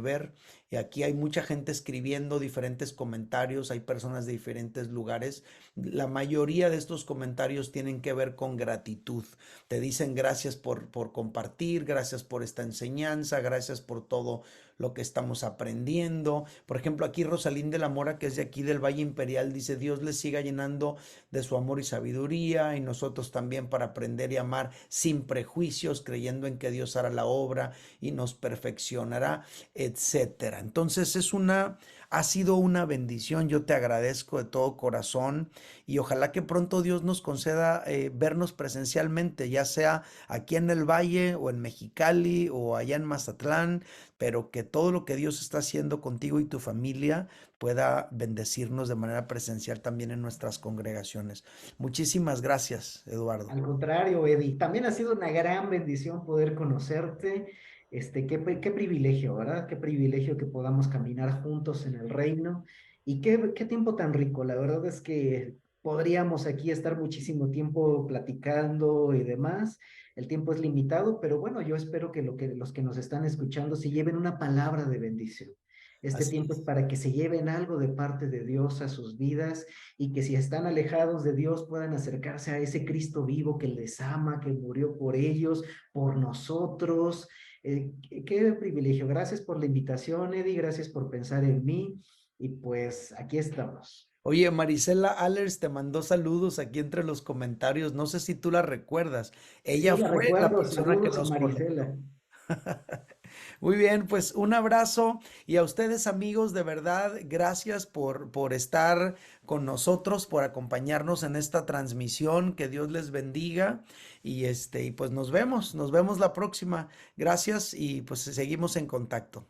ver. Y aquí hay mucha gente escribiendo diferentes comentarios, hay personas de diferentes lugares. La mayoría de estos comentarios tienen que ver con gratitud. Te dicen gracias por compartir, gracias por esta enseñanza, gracias por todo lo que estamos aprendiendo. Por ejemplo, aquí Rosalín de la Mora, que es de aquí del Valle Imperial, dice, Dios les siga llenando de su amor y sabiduría y nosotros también para aprender y amar sin prejuicios, creyendo en que Dios hará la obra y nos perfeccionará, etcétera. Entonces ha sido una bendición. Yo te agradezco de todo corazón y ojalá que pronto Dios nos conceda vernos presencialmente, ya sea aquí en el Valle o en Mexicali o allá en Mazatlán, pero que todo lo que Dios está haciendo contigo y tu familia pueda bendecirnos de manera presencial también en nuestras congregaciones. Muchísimas gracias, Eduardo. Al contrario, Eddie, también ha sido una gran bendición poder conocerte. Qué privilegio, ¿verdad? Qué privilegio que podamos caminar juntos en el reino. Y qué tiempo tan rico. La verdad es que podríamos aquí estar muchísimo tiempo platicando y demás. El tiempo es limitado, pero bueno, yo espero que los que nos están escuchando se lleven una palabra de bendición. Este Así tiempo es es. para que se lleven algo de parte de Dios a sus vidas y que si están alejados de Dios puedan acercarse a ese Cristo vivo que les ama, que murió por ellos, por nosotros. Qué privilegio. Gracias por la invitación, Eddie. Gracias por pensar en mí. Y pues aquí estamos. Oye, Marisela Allers te mandó saludos aquí entre los comentarios. No sé si tú la recuerdas. Ella Sí, la fue la recuerdo. persona que Saludos a nos conectó. Marisela. Muy bien, pues un abrazo y a ustedes amigos, de verdad, gracias por estar con nosotros, por acompañarnos en esta transmisión. Que Dios les bendiga y pues nos vemos la próxima. Gracias y pues seguimos en contacto.